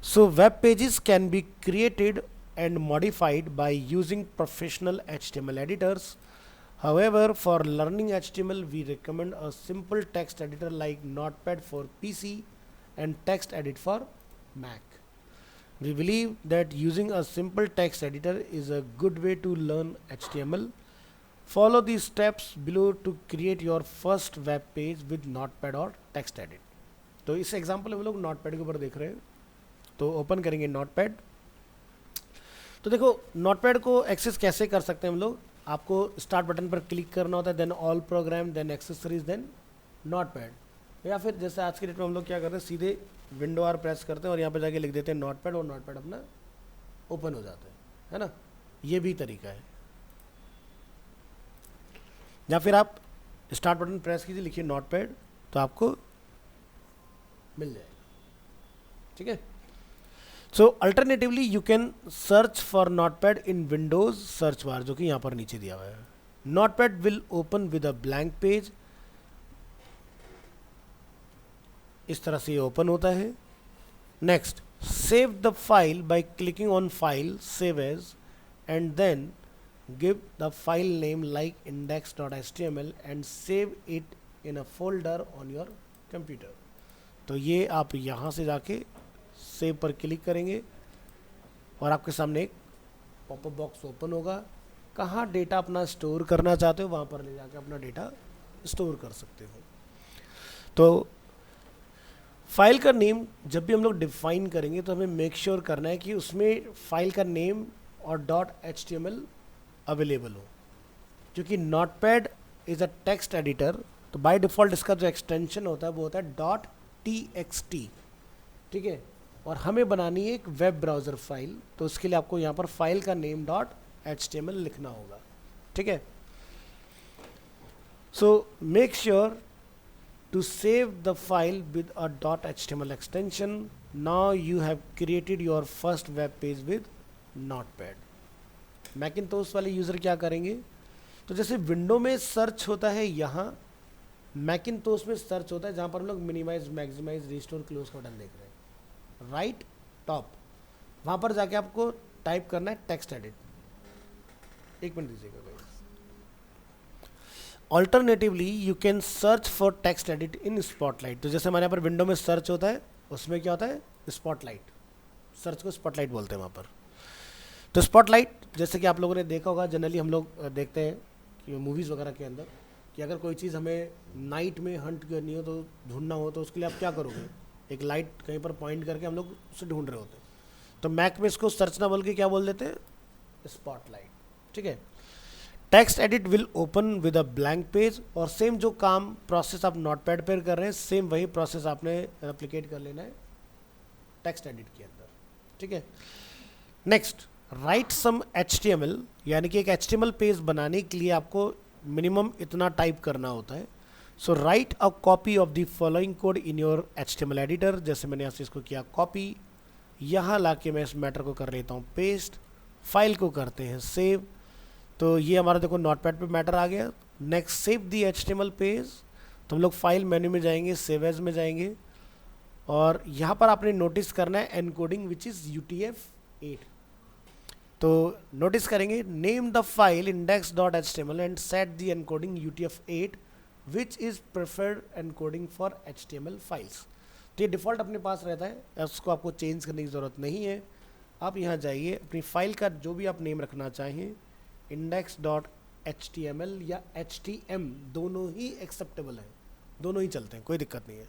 A: So web pages can be created and modified by using professional HTML editors. However, for learning HTML, we recommend a simple text editor like Notepad for PC and TextEdit for Mac. We believe that using a simple text editor is a good way to learn HTML. Follow these steps below to create your first web page with Notepad or TextEdit. तो इस example में हम लोग notepad के ऊपर देख रहे हैं, तो ओपन करेंगे नोटपैड। तो देखो नोटपैड को एक्सेस कैसे कर सकते हैं हम लोग, आपको स्टार्ट बटन पर क्लिक करना होता है, then all program, then accessories, then Notepad. या फिर जैसे आज के डेट में हम लोग क्या करते हैं, सीधे विंडो आर प्रेस करते हैं और यहाँ पे जाके लिख देते हैं नोटपैड, और नोटपैड अपना ओपन हो जाता है ना। ये भी तरीका है। या फिर आप स्टार्ट बटन प्रेस कीजिए, लिखिए नोटपैड, तो आपको मिल जाएगा, ठीक है। So alternatively you can search for Notepad in Windows search bar, जो कि यहाँ पर नीचे दिया हुआ है। Notepad will open with a blank page, इस तरह से ये ओपन होता है। Next, save the file by clicking on file, save as, and then give the file name like index.html and save it in a folder on your computer. तो ये आप यहाँ से जाके सेव पर क्लिक करेंगे और आपके सामने एक पॉपअप बॉक्स ओपन होगा। कहाँ डेटा अपना स्टोर करना चाहते हो वहाँ पर ले जाकर अपना डेटा स्टोर कर सकते हो। तो फाइल का नेम जब भी हम लोग डिफाइन करेंगे तो हमें मेक श्योर करना है कि उसमें फाइल का नेम और .html अवेलेबल हो, क्योंकि notepad is a text editor. तो बाय डिफ़ॉल्ट इसका जो एक्सटेंशन होता है वो होता है .txt, ठीक है। और हमें बनानी है एक वेब ब्राउज़र फाइल, तो उसके लिए आपको यहाँ पर फाइल का नेम .html लिखना होगा, ठीक है। So make sure to save the file with a .html extension. Now you have created your first web page with Notepad. Macintosh वाले यूज़र क्या करेंगे, तो जैसे विंडो में सर्च होता है यहाँ, मैकिनतोश में सर्च होता है जहाँ पर हम लोग मिनिमाइज, मैक्सिमाइज, रिस्टोर, क्लोज का बटन देख रहे हैं, राइट टॉप, वहाँ पर जाके आपको टाइप करना है टेक्स्ट एडिट। एक मिनट दीजिएगा guys. Alternatively you can search for text edit in spotlight. तो जैसे हमारे यहाँ पर विंडो में सर्च होता है, उसमें क्या होता है, स्पॉटलाइट, सर्च को स्पॉटलाइट बोलते हैं वहाँ पर। तो स्पॉटलाइट जैसे कि आप लोगों ने देखा होगा, जनरली हम लोग देखते हैं कि मूवीज़ वगैरह के अंदर कि अगर कोई चीज़ हमें नाइट में हंट करनी हो, तो ढूंढना हो, तो उसके लिए आप क्या करोगे, एक लाइट कहीं पर पॉइंट करके हम लोग उसे ढूंढ रहे होते हैं। तो मैक में इसको सर्च ना बोल के क्या बोल देते हैं, स्पॉटलाइट। ठीक है। Text edit will open with a blank page, और सेम जो काम प्रोसेस आप नोटपैड पर कर रहे हैं, सेम वही प्रोसेस आपने रेप्लिकेट कर लेना है टेक्स्ट एडिट के अंदर। ठीक है। नेक्स्ट, राइट सम HTML, यानी कि एक HTML पेज बनाने के लिए आपको मिनिमम इतना टाइप करना होता है। So write a copy of the following code in your HTML editor. जैसे मैंने यहाँ से इसको किया कॉपी, यहाँ लाके मैं इस मैटर को कर लेता हूँ पेस्ट, फाइल को करते हैं सेव। तो ये हमारा देखो नोटपैड पे मैटर आ गया। Next, save the HTML page. तो हम लोग फाइल मेन्यू में जाएंगे, सेव एज में जाएंगे, और यहाँ पर आपने नोटिस करना है एनकोडिंग विच इज़ UTF-8। तो नोटिस करेंगे, name the file index.html and set the encoding UTF-8 which is preferred encoding for HTML files. तो ये डिफ़ॉल्ट अपने पास रहता है, उसको आपको चेंज करने की ज़रूरत नहीं है। आप यहाँ जाइए, अपनी फाइल का जो भी आप नेम रखना चाहें, index.html या HTM, दोनों ही एक्सेप्टेबल हैं, दोनों ही चलते हैं, कोई दिक्कत नहीं है।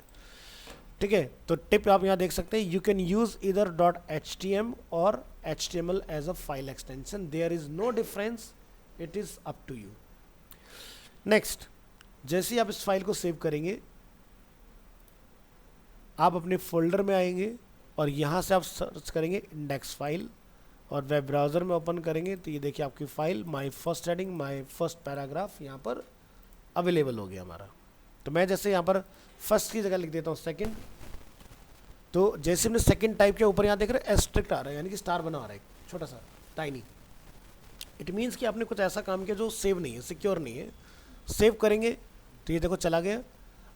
A: ठीक है। तो टिप आप यहाँ देख सकते हैं, यू कैन यूज इधर .htm और HTML as a file extension, there is no difference, it is up to you. Next, जैसे ही आप इस फाइल को सेव करेंगे, आप अपने फोल्डर में आएंगे और यहाँ से आप सर्च करेंगे इंडेक्स फाइल, और वेब ब्राउज़र में ओपन करेंगे तो ये देखिए आपकी file my first heading, my first paragraph यहाँ पर अवेलेबल हो गया हमारा। तो मैं जैसे यहाँ पर फर्स्ट की जगह लिख देता हूँ सेकंड, तो जैसे हमने सेकंड टाइप के ऊपर यहाँ देख रहे हैं एस्ट्रिक्ट आ रहा है, यानी कि स्टार बना आ रहा है छोटा सा टाइनी। इट मीन्स कि आपने कुछ ऐसा काम किया जो सेव नहीं है, सिक्योर नहीं है। सेव करेंगे तो ये देखो चला गया।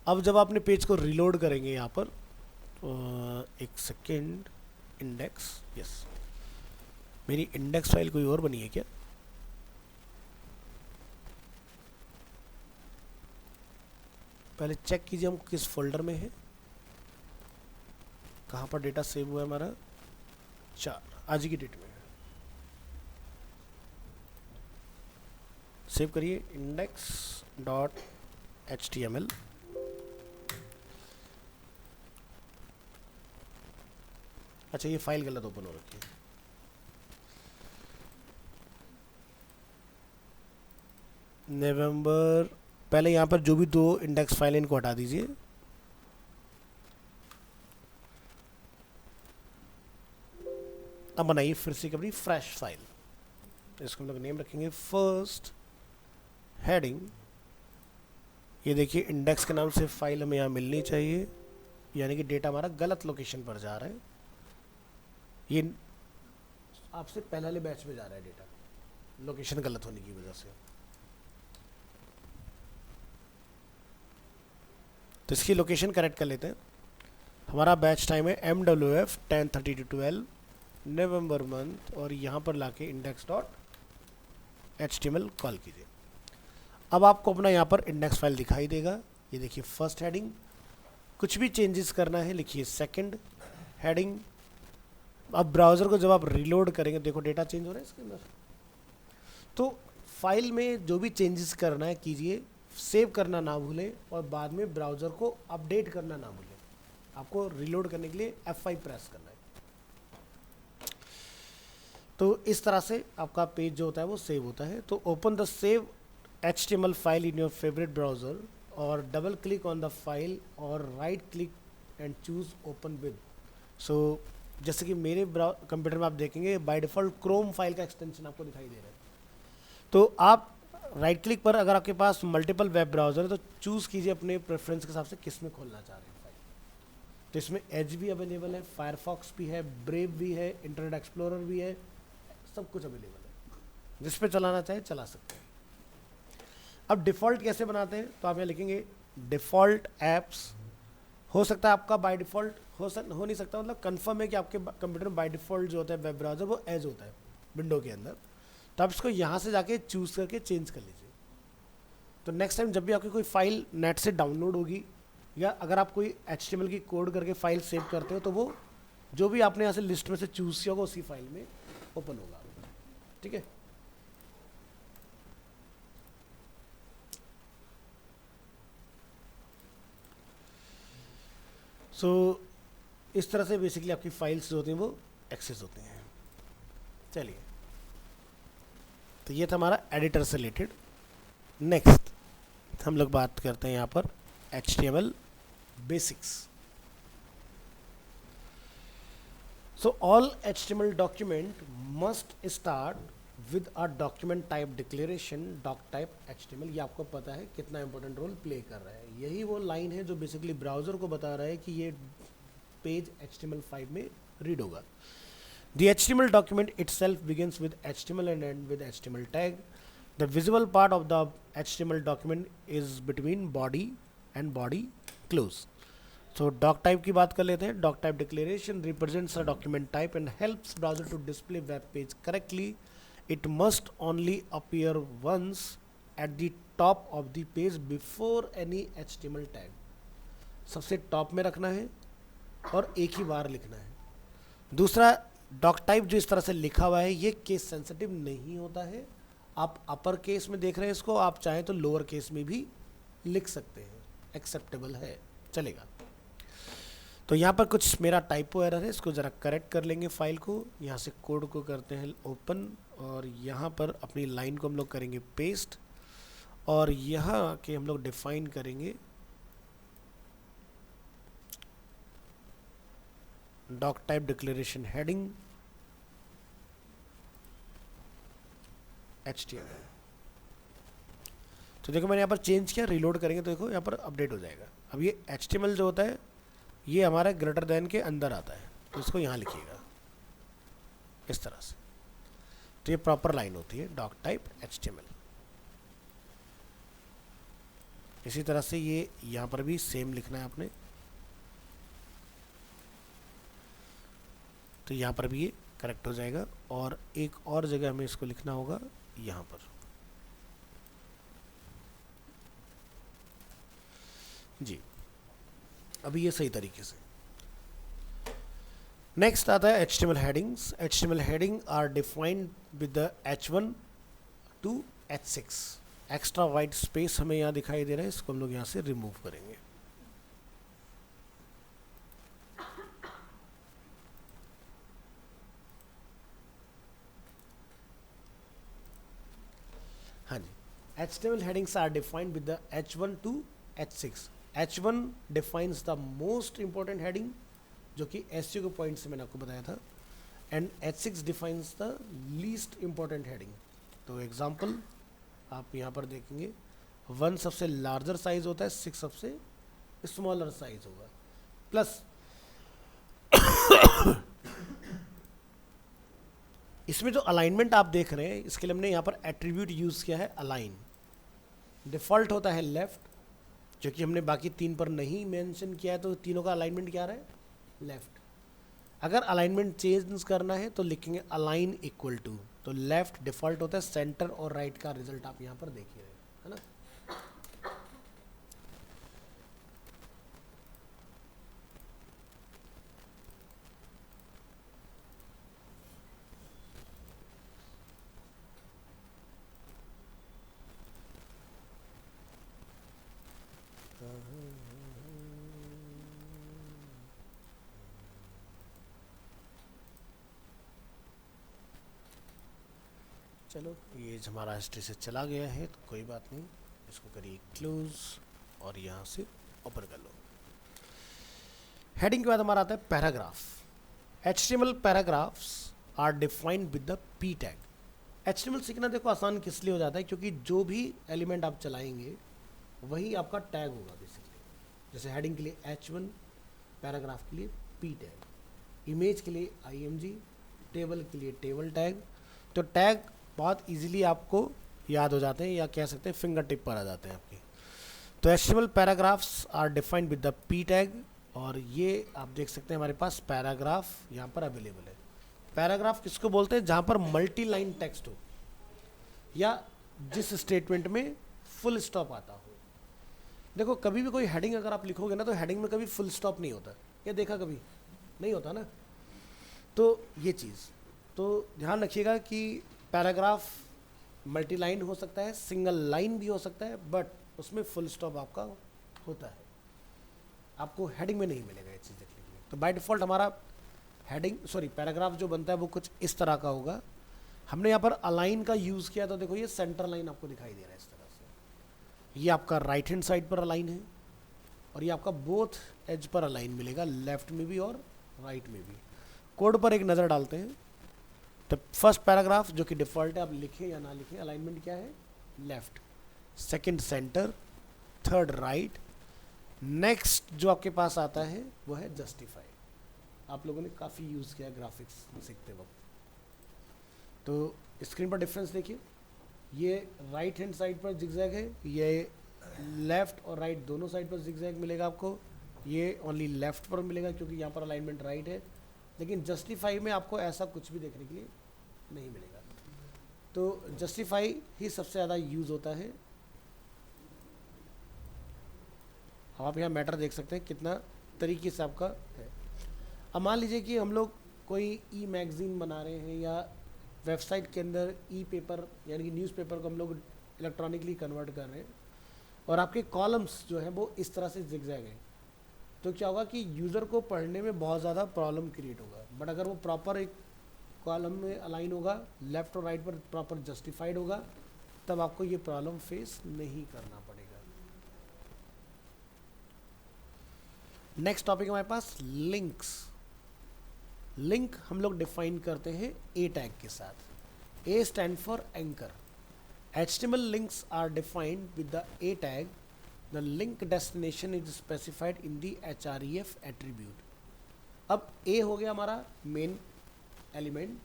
A: अब जब आपने पेज को रिलोड करेंगे यहाँ पर, एक सेकेंड, इंडेक्स, यस, मेरी इंडेक्स फाइल कोई और बनी है क्या? पहले चेक कीजिए हम किस फोल्डर में है, कहाँ पर डेटा सेव हुआ है हमारा, 4 आज की डेट में है। सेव करिए index.html। अच्छा, ये फाइल गलत ओपन हो रखी है। नवंबर, पहले यहाँ पर जो भी 2 इंडेक्स फाइल इनको हटा दीजिए। अब बनाइए फिर से कभी फ्रेश फाइल। तो इसको हम लोग नेम रखेंगे फर्स्ट हेडिंग। ये देखिए इंडेक्स के नाम से फाइल हमें यहाँ मिलनी चाहिए, यानी कि डेटा हमारा गलत लोकेशन पर जा रहा है। ये आपसे पहले वाले बैच में जा रहा है डेटा, लोकेशन गलत होने की वजह से। तो इसकी लोकेशन करेक्ट कर लेते हैं। हमारा बैच टाइम है MWF 10:30 to 12 नवंबर मंथ, और यहाँ पर लाके index.html कॉल कीजिए। अब आपको अपना यहाँ पर इंडेक्स फाइल दिखाई देगा। ये देखिए फर्स्ट हेडिंग, कुछ भी चेंजेस करना है लिखिए सेकंड हेडिंग। अब ब्राउज़र को जब आप रिलोड करेंगे, देखो डेटा चेंज हो रहा है इसके अंदर। तो फाइल में जो भी चेंजेस करना है कीजिए, सेव करना ना भूलें, और बाद में ब्राउज़र को अपडेट करना ना भूलें। आपको रिलोड करने के लिए F5 प्रेस करना है। तो इस तरह से आपका पेज जो होता है वो सेव होता है। तो open the save HTML file in your favourite browser, और double click on the file, और right click and choose open with. So जैसे कि मेरे कंप्यूटर में आप देखेंगे बाय डिफ़ॉल्ट क्रोम फाइल का एक्सटेंशन आपको दिखाई दे रहा है। तो आप राइट क्लिक पर, अगर आपके पास मल्टीपल वेब ब्राउज़र है, तो चूज़ कीजिए अपने प्रेफरेंस के हिसाब से किस में खोलना चाह रहे हैं फाइल। तो इसमें एज भी अवेलेबल है, फायरफॉक्स भी है, ब्रेव भी है, इंटरनेट एक्सप्लोरर भी है, सब कुछ अवेलेबल है। जिस पे चलाना चाहे चला सकते हैं। अब डिफ़ॉल्ट कैसे बनाते हैं, तो आप यहाँ लिखेंगे डिफ़ॉल्ट ऐप्स हो सकता है आपका बाय डिफ़ॉल्ट हो नहीं सकता, मतलब कंफर्म है कि आपके कंप्यूटर में बाय डिफ़ॉल्ट जो होता है वेब ब्राउज़र वो एज होता है विंडो के अंदर, तो आप इसको यहाँ से जाके चूज़ करके चेंज कर लीजिए। तो नेक्स्ट टाइम जब भी आपकी कोई फाइल नेट से डाउनलोड होगी या अगर आप कोई HTML की कोड करके फाइल सेव करते हो तो वो जो भी आपने यहाँ से लिस्ट में से चूज़ किया होगा उसी फाइल में ओपन होगा, ठीक है। सो इस तरह से बेसिकली आपकी फाइल्स जो होती हैं वो एक्सेस होती हैं। चलिए, तो ये था हमारा एडिटर से रिलेटेड। नेक्स्ट हम लोग बात करते हैं यहाँ पर HTML basics. So all HTML document must start with a document type declaration doctype HTML। ये आपको पता है कितना इंपॉर्टेंट रोल प्ले कर रहा है। यही वो लाइन है जो बेसिकली ब्राउज़र को बता रहा है कि ये पेज HTML5 में रीड होगा। The HTML document itself begins with HTML and ends with HTML tag. The visible part of the HTML document is between body and body close. So doc type की बात कर लेते हैं। Doc type declaration represents a document type and helps browser to display web page correctly. It must only appear once at the top of the page before any HTML tag. सबसे top में रखना है और एक ही बार लिखना है। दूसरा, doc type जो इस तरह से लिखा हुआ है ये केस सेंसिटिव नहीं होता है। आप अपर केस में देख रहे हैं इसको, आप चाहें तो लोअर केस में भी लिख सकते हैं, एक्सेप्टेबल है, चलेगा। तो यहाँ पर कुछ मेरा टाइपो एरर है, इसको ज़रा करेक्ट कर लेंगे फाइल को। यहाँ से कोड को करते हैं ओपन और यहाँ पर अपनी लाइन को हम लोग करेंगे पेस्ट और यहाँ के हम लोग डिफाइन करेंगे doctype declaration heading HTML। तो देखो मैंने यहाँ पर चेंज किया, रीलोड करेंगे तो देखो यहाँ पर अपडेट हो जाएगा। अब ये HTML जो होता है ये हमारा ग्रेटर देन के अंदर आता है, तो इसको यहाँ लिखिएगा इस तरह से। तो ये प्रॉपर लाइन होती है डॉक टाइप HTML। इसी तरह से ये यहाँ पर भी सेम लिखना है आपने, तो यहाँ पर भी ये करेक्ट हो जाएगा। और एक और जगह हमें इसको लिखना होगा यहाँ पर जी, अभी ये सही तरीके से। नेक्स्ट आता है HTML headings. HTML heading are defined with the H1 to H6। Extra white space हमें यहाँ दिखाई दे रहा है, इसको हम लोग यहाँ से रिमूव करेंगे। हाँ जी, HTML headings are defined with the H1 to H6। H1 defines the most important heading जो कि SEO के पॉइंट से मैंने आपको बताया था, and H6 defines the least important heading। तो एग्जाम्पल आप यहाँ पर देखेंगे 1 सबसे लार्जर साइज होता है, 6 सबसे स्मॉलर साइज होगा। प्लस इसमें जो अलाइनमेंट आप देख रहे हैं इसके लिए हमने यहाँ पर एट्रीब्यूट यूज़ किया है अलाइन। डिफ़ॉल्ट होता है लेफ़्ट, जो कि हमने बाकी 3 पर नहीं मेंशन किया है, तो तीनों का अलाइनमेंट क्या रहा है, लेफ़्ट। अगर अलाइनमेंट चेंज करना है तो लिखेंगे अलाइन इक्वल टू, तो लेफ़्ट डिफ़ॉल्ट होता है, सेंटर और राइट का रिजल्ट आप यहाँ पर देखिए, है ना। चलो ये हमारा हिस्ट्री से चला गया है तो कोई बात नहीं, इसको करिए क्लोज और यहाँ से ओपन कर लो। हेडिंग के बाद हमारा आता है paragraph. HTML paragraphs are defined with the P tag. HTML सीखना देखो आसान किस लिए हो जाता है, क्योंकि जो भी एलिमेंट आप चलाएंगे वही आपका टैग होगा बेसिकली। जैसे हेडिंग के लिए H1, पैराग्राफ के लिए P टैग, इमेज के लिए IMG, टेबल के लिए टेबल टैग। तो टैग बहुत इजीली आपको याद हो जाते हैं, या कह सकते हैं फिंगर टिप पर आ जाते हैं आपकी। तो HTML paragraphs are defined with the P tag, और ये आप देख सकते हैं हमारे पास पैराग्राफ यहाँ पर अवेलेबल है। पैराग्राफ किसको बोलते हैं? जहाँ पर मल्टी लाइन टेक्स्ट हो या जिस स्टेटमेंट में फुल स्टॉप आता हो। देखो कभी भी कोई हेडिंग अगर आप लिखोगे ना, तो हेडिंग में कभी फुल स्टॉप नहीं होता, ये देखा कभी नहीं होता ना। तो ये चीज़ तो ध्यान रखिएगा कि पैराग्राफ मल्टी लाइन हो सकता है, सिंगल लाइन भी हो सकता है, बट उसमें फुल स्टॉप आपका होता है, आपको हेडिंग में नहीं मिलेगा ये चीज़ देखने के लिए। तो बाय डिफ़ॉल्ट हमारा पैराग्राफ जो बनता है वो कुछ इस तरह का होगा। हमने यहाँ पर अलाइन का यूज़ किया, तो देखो ये सेंटर लाइन आपको दिखाई दे रहा है इस तरह से। ये आपका राइट हैंड साइड पर अलाइन है, और ये आपका बोथ एज पर अलाइन मिलेगा, लेफ्ट में भी और राइट में भी। कोड पर एक नज़र डालते हैं। तो फर्स्ट पैराग्राफ जो कि डिफ़ॉल्ट है, आप लिखें या ना लिखें, अलाइनमेंट क्या है? Left, second centre, third right. Next जो आपके पास आता है वो है जस्टिफाई। आप लोगों ने काफ़ी यूज़ किया ग्राफिक्स सीखते वक्त। तो स्क्रीन पर डिफरेंस देखिए, ये राइट हैंड साइड पर जिगजैग है, ये लेफ्ट और राइट दोनों साइड पर जिगजैग मिलेगा आपको। ये ओनली लेफ्ट पर मिलेगा क्योंकि यहाँ पर अलाइनमेंट राइट है, लेकिन जस्टिफाई में आपको ऐसा कुछ भी देखने के लिए नहीं मिलेगा। तो जस्टिफाई ही सबसे ज़्यादा यूज़ होता है। आप यहाँ मैटर देख सकते हैं कितना तरीके से आपका है। अब मान लीजिए कि हम लोग कोई ई मैगज़ीन बना रहे हैं, या वेबसाइट के अंदर ई पेपर यानी कि न्यूज़पेपर को हम लोग इलेक्ट्रॉनिकली कन्वर्ट कर रहे हैं, और आपके कॉलम्स जो हैं वो इस तरह से जिगजैग हैं, तो क्या होगा कि यूज़र को पढ़ने में बहुत ज़्यादा प्रॉब्लम क्रिएट होगा। बट अगर वो प्रॉपर एक कॉलम में अलाइन होगा, लेफ़्ट और राइट पर प्रॉपर जस्टिफाइड होगा, तब आपको ये प्रॉब्लम फेस नहीं करना पड़ेगा। नेक्स्ट टॉपिक हमारे पास लिंक्स। लिंक हम लोग डिफाइन करते हैं ए टैग के साथ। A stand for anchor. HTML links are defined with the A tag. The link destination is specified in the href attribute. अब A हो गया हमारा मेन एलिमेंट,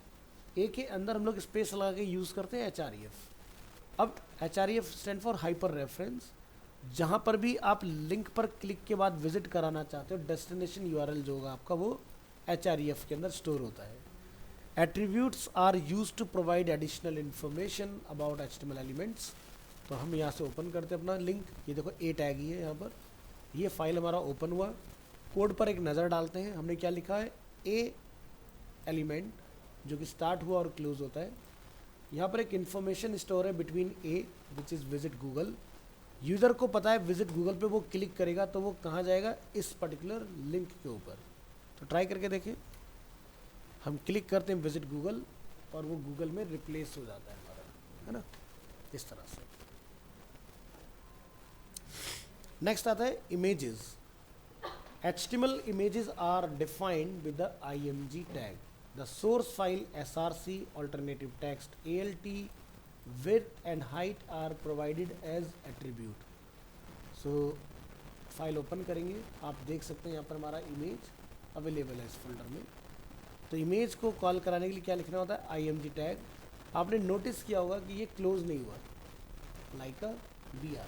A: A के अंदर हम लोग स्पेस लगा के यूज़ करते हैं href। अब href stand for hyper reference. जहाँ पर भी आप लिंक पर क्लिक के बाद विजिट कराना चाहते हो, डेस्टिनेशन URL जो होगा आपका वो href के अंदर स्टोर होता है। Attributes are used to provide additional information about HTML elements। तो हम यहाँ से ओपन करते हैं अपना लिंक। ये देखो ए टैग ही है यहाँ पर, ये फाइल हमारा ओपन हुआ। कोड पर एक नज़र डालते हैं, हमने क्या लिखा है? ए एलिमेंट जो कि स्टार्ट हुआ और क्लोज होता है। यहाँ पर एक इन्फॉर्मेशन स्टोर है between A which is visit Google. User को पता है विजिट गूगल पे वो क्लिक करेगा तो वो कहाँ जाएगा? इस पर्टिकुलर लिंक के ऊपर। तो ट्राई करके देखें, हम क्लिक करते हैं विजिट गूगल और वो गूगल में रिप्लेस हो जाता है हमारा, है ना, इस तरह से। नेक्स्ट आता है images. HTML images are defined with the img tag. The source file src, alternative text alt, width and height are provided as attribute. So file open करेंगे, आप देख सकते हैं यहाँ पर हमारा इमेज अवेलेबल है इस फोल्डर में। तो इमेज को कॉल कराने के लिए क्या लिखना होता है? img tag. आपने नोटिस किया होगा कि ये क्लोज नहीं हुआ, लाइक अ br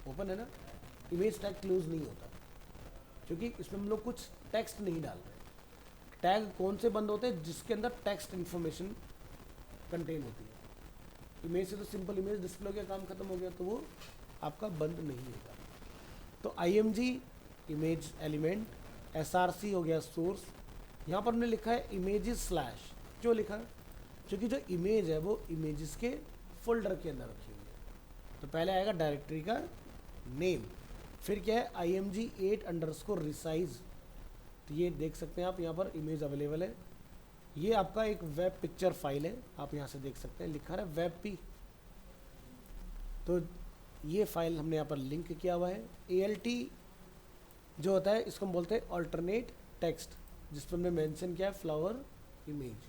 A: ओपन है ना, इमेज टैग क्लोज नहीं होता क्योंकि इसमें हम लोग कुछ टेक्स्ट नहीं डाल रहे। टैग कौन से बंद होते हैं? जिसके अंदर टेक्स्ट इन्फॉर्मेशन कंटेन होती है। इमेज से तो सिंपल इमेज डिस्प्ले हो गया, काम खत्म हो गया, तो वो आपका बंद नहीं होगा। तो img इमेज एलिमेंट, src हो गया सोर्स। यहाँ पर हमने लिखा है इमेजेस स्लैश। क्यों लिखा? क्योंकि जो इमेज है वो इमेजेस के फोल्डर के अंदर रखी हुई है। तो पहले आएगा डायरेक्टरी का नेम, फिर क्या है? img8_resize। तो ये देख सकते हैं आप, यहाँ पर इमेज अवेलेबल है। ये आपका एक वेब पिक्चर फाइल है, आप यहाँ से देख सकते हैं, लिखा है वेब पी। तो ये फाइल हमने यहाँ पर लिंक किया हुआ है। alt जो होता है इसको हम बोलते हैं अल्टरनेट टेक्स्ट, जिस पर हमने मेंशन किया है फ्लावर इमेज।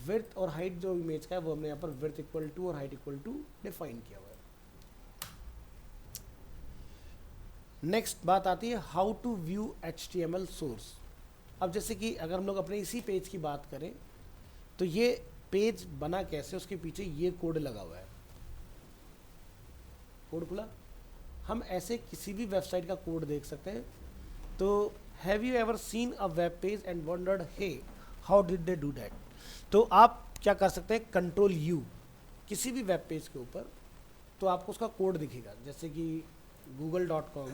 A: विड्थ और हाइट जो इमेज का है वो हमने यहाँ पर विड्थ इक्वल टू और हाइट इक्वल टू डिफाइन किया हुआ है। नेक्स्ट बात आती है how to view HTML source. अब जैसे कि अगर हम लोग अपने इसी पेज की बात करें तो ये पेज बना कैसे, उसके पीछे ये कोड लगा हुआ है। कोड खुला, हम ऐसे किसी भी वेबसाइट का कोड देख सकते हैं। तो have you ever seen a web page and wondered hey how did they do that. तो आप क्या कर सकते हैं, कंट्रोल यू किसी भी वेब पेज के ऊपर, तो आपको उसका कोड दिखेगा। जैसे कि google.com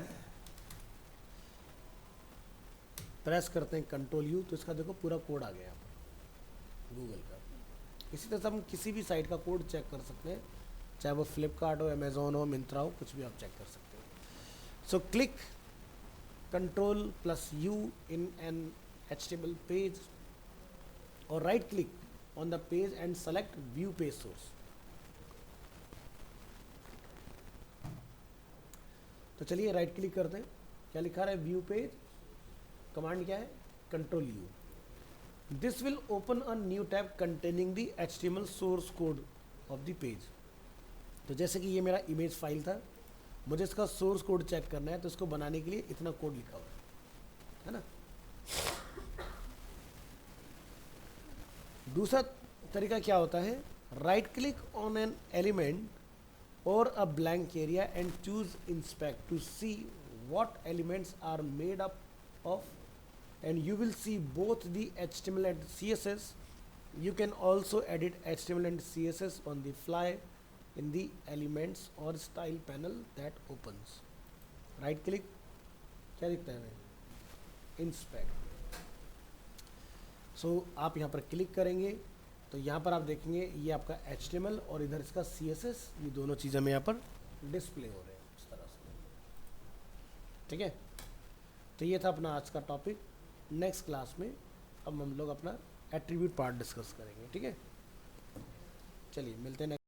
A: प्रेस करते हैं कंट्रोल यू, तो इसका देखो पूरा कोड आ गया यहाँ पर गूगल का। इसी तरह से हम किसी भी साइट का कोड चेक कर सकते हैं, चाहे वो फ्लिपकार्ट हो, अमेजोन हो, मिंत्रा हो, कुछ भी आप चेक कर सकते हैं। So click control plus U in an HTML page और right click on the page and select view page source. तो चलिए राइट क्लिक करते हैं, क्या लिखा रहा है, व्यू पेज, कमांड क्या है, control you. This will open a new tab containing the HTML source code of the page. तो जैसे कि ये मेरा इमेज फाइल था, मुझे इसका सोर्स कोड चेक करना है, तो इसको बनाने के लिए इतना कोड लिखा हुआ है ना। दूसरा तरीका क्या होता है, right click on an element or a blank area and choose inspect to see what elements are made up of, and you will see both the HTML and CSS. You can also edit HTML and CSS on the fly in the elements or style panel that opens. Right click, क्या दिखता है, inspect. सो आप यहाँ पर click करेंगे तो यहाँ पर आप देखेंगे ये आपका HTML और इधर इसका CSS, ये दोनों चीज़ें हमें यहाँ पर डिस्प्ले हो रहे हैं इस तरह से। ठीक है, तो ये था अपना आज का टॉपिक। नेक्स्ट क्लास में अब हम लोग अपना एट्रीब्यूट पार्ट डिस्कस करेंगे। ठीक है, चलिए मिलते हैं।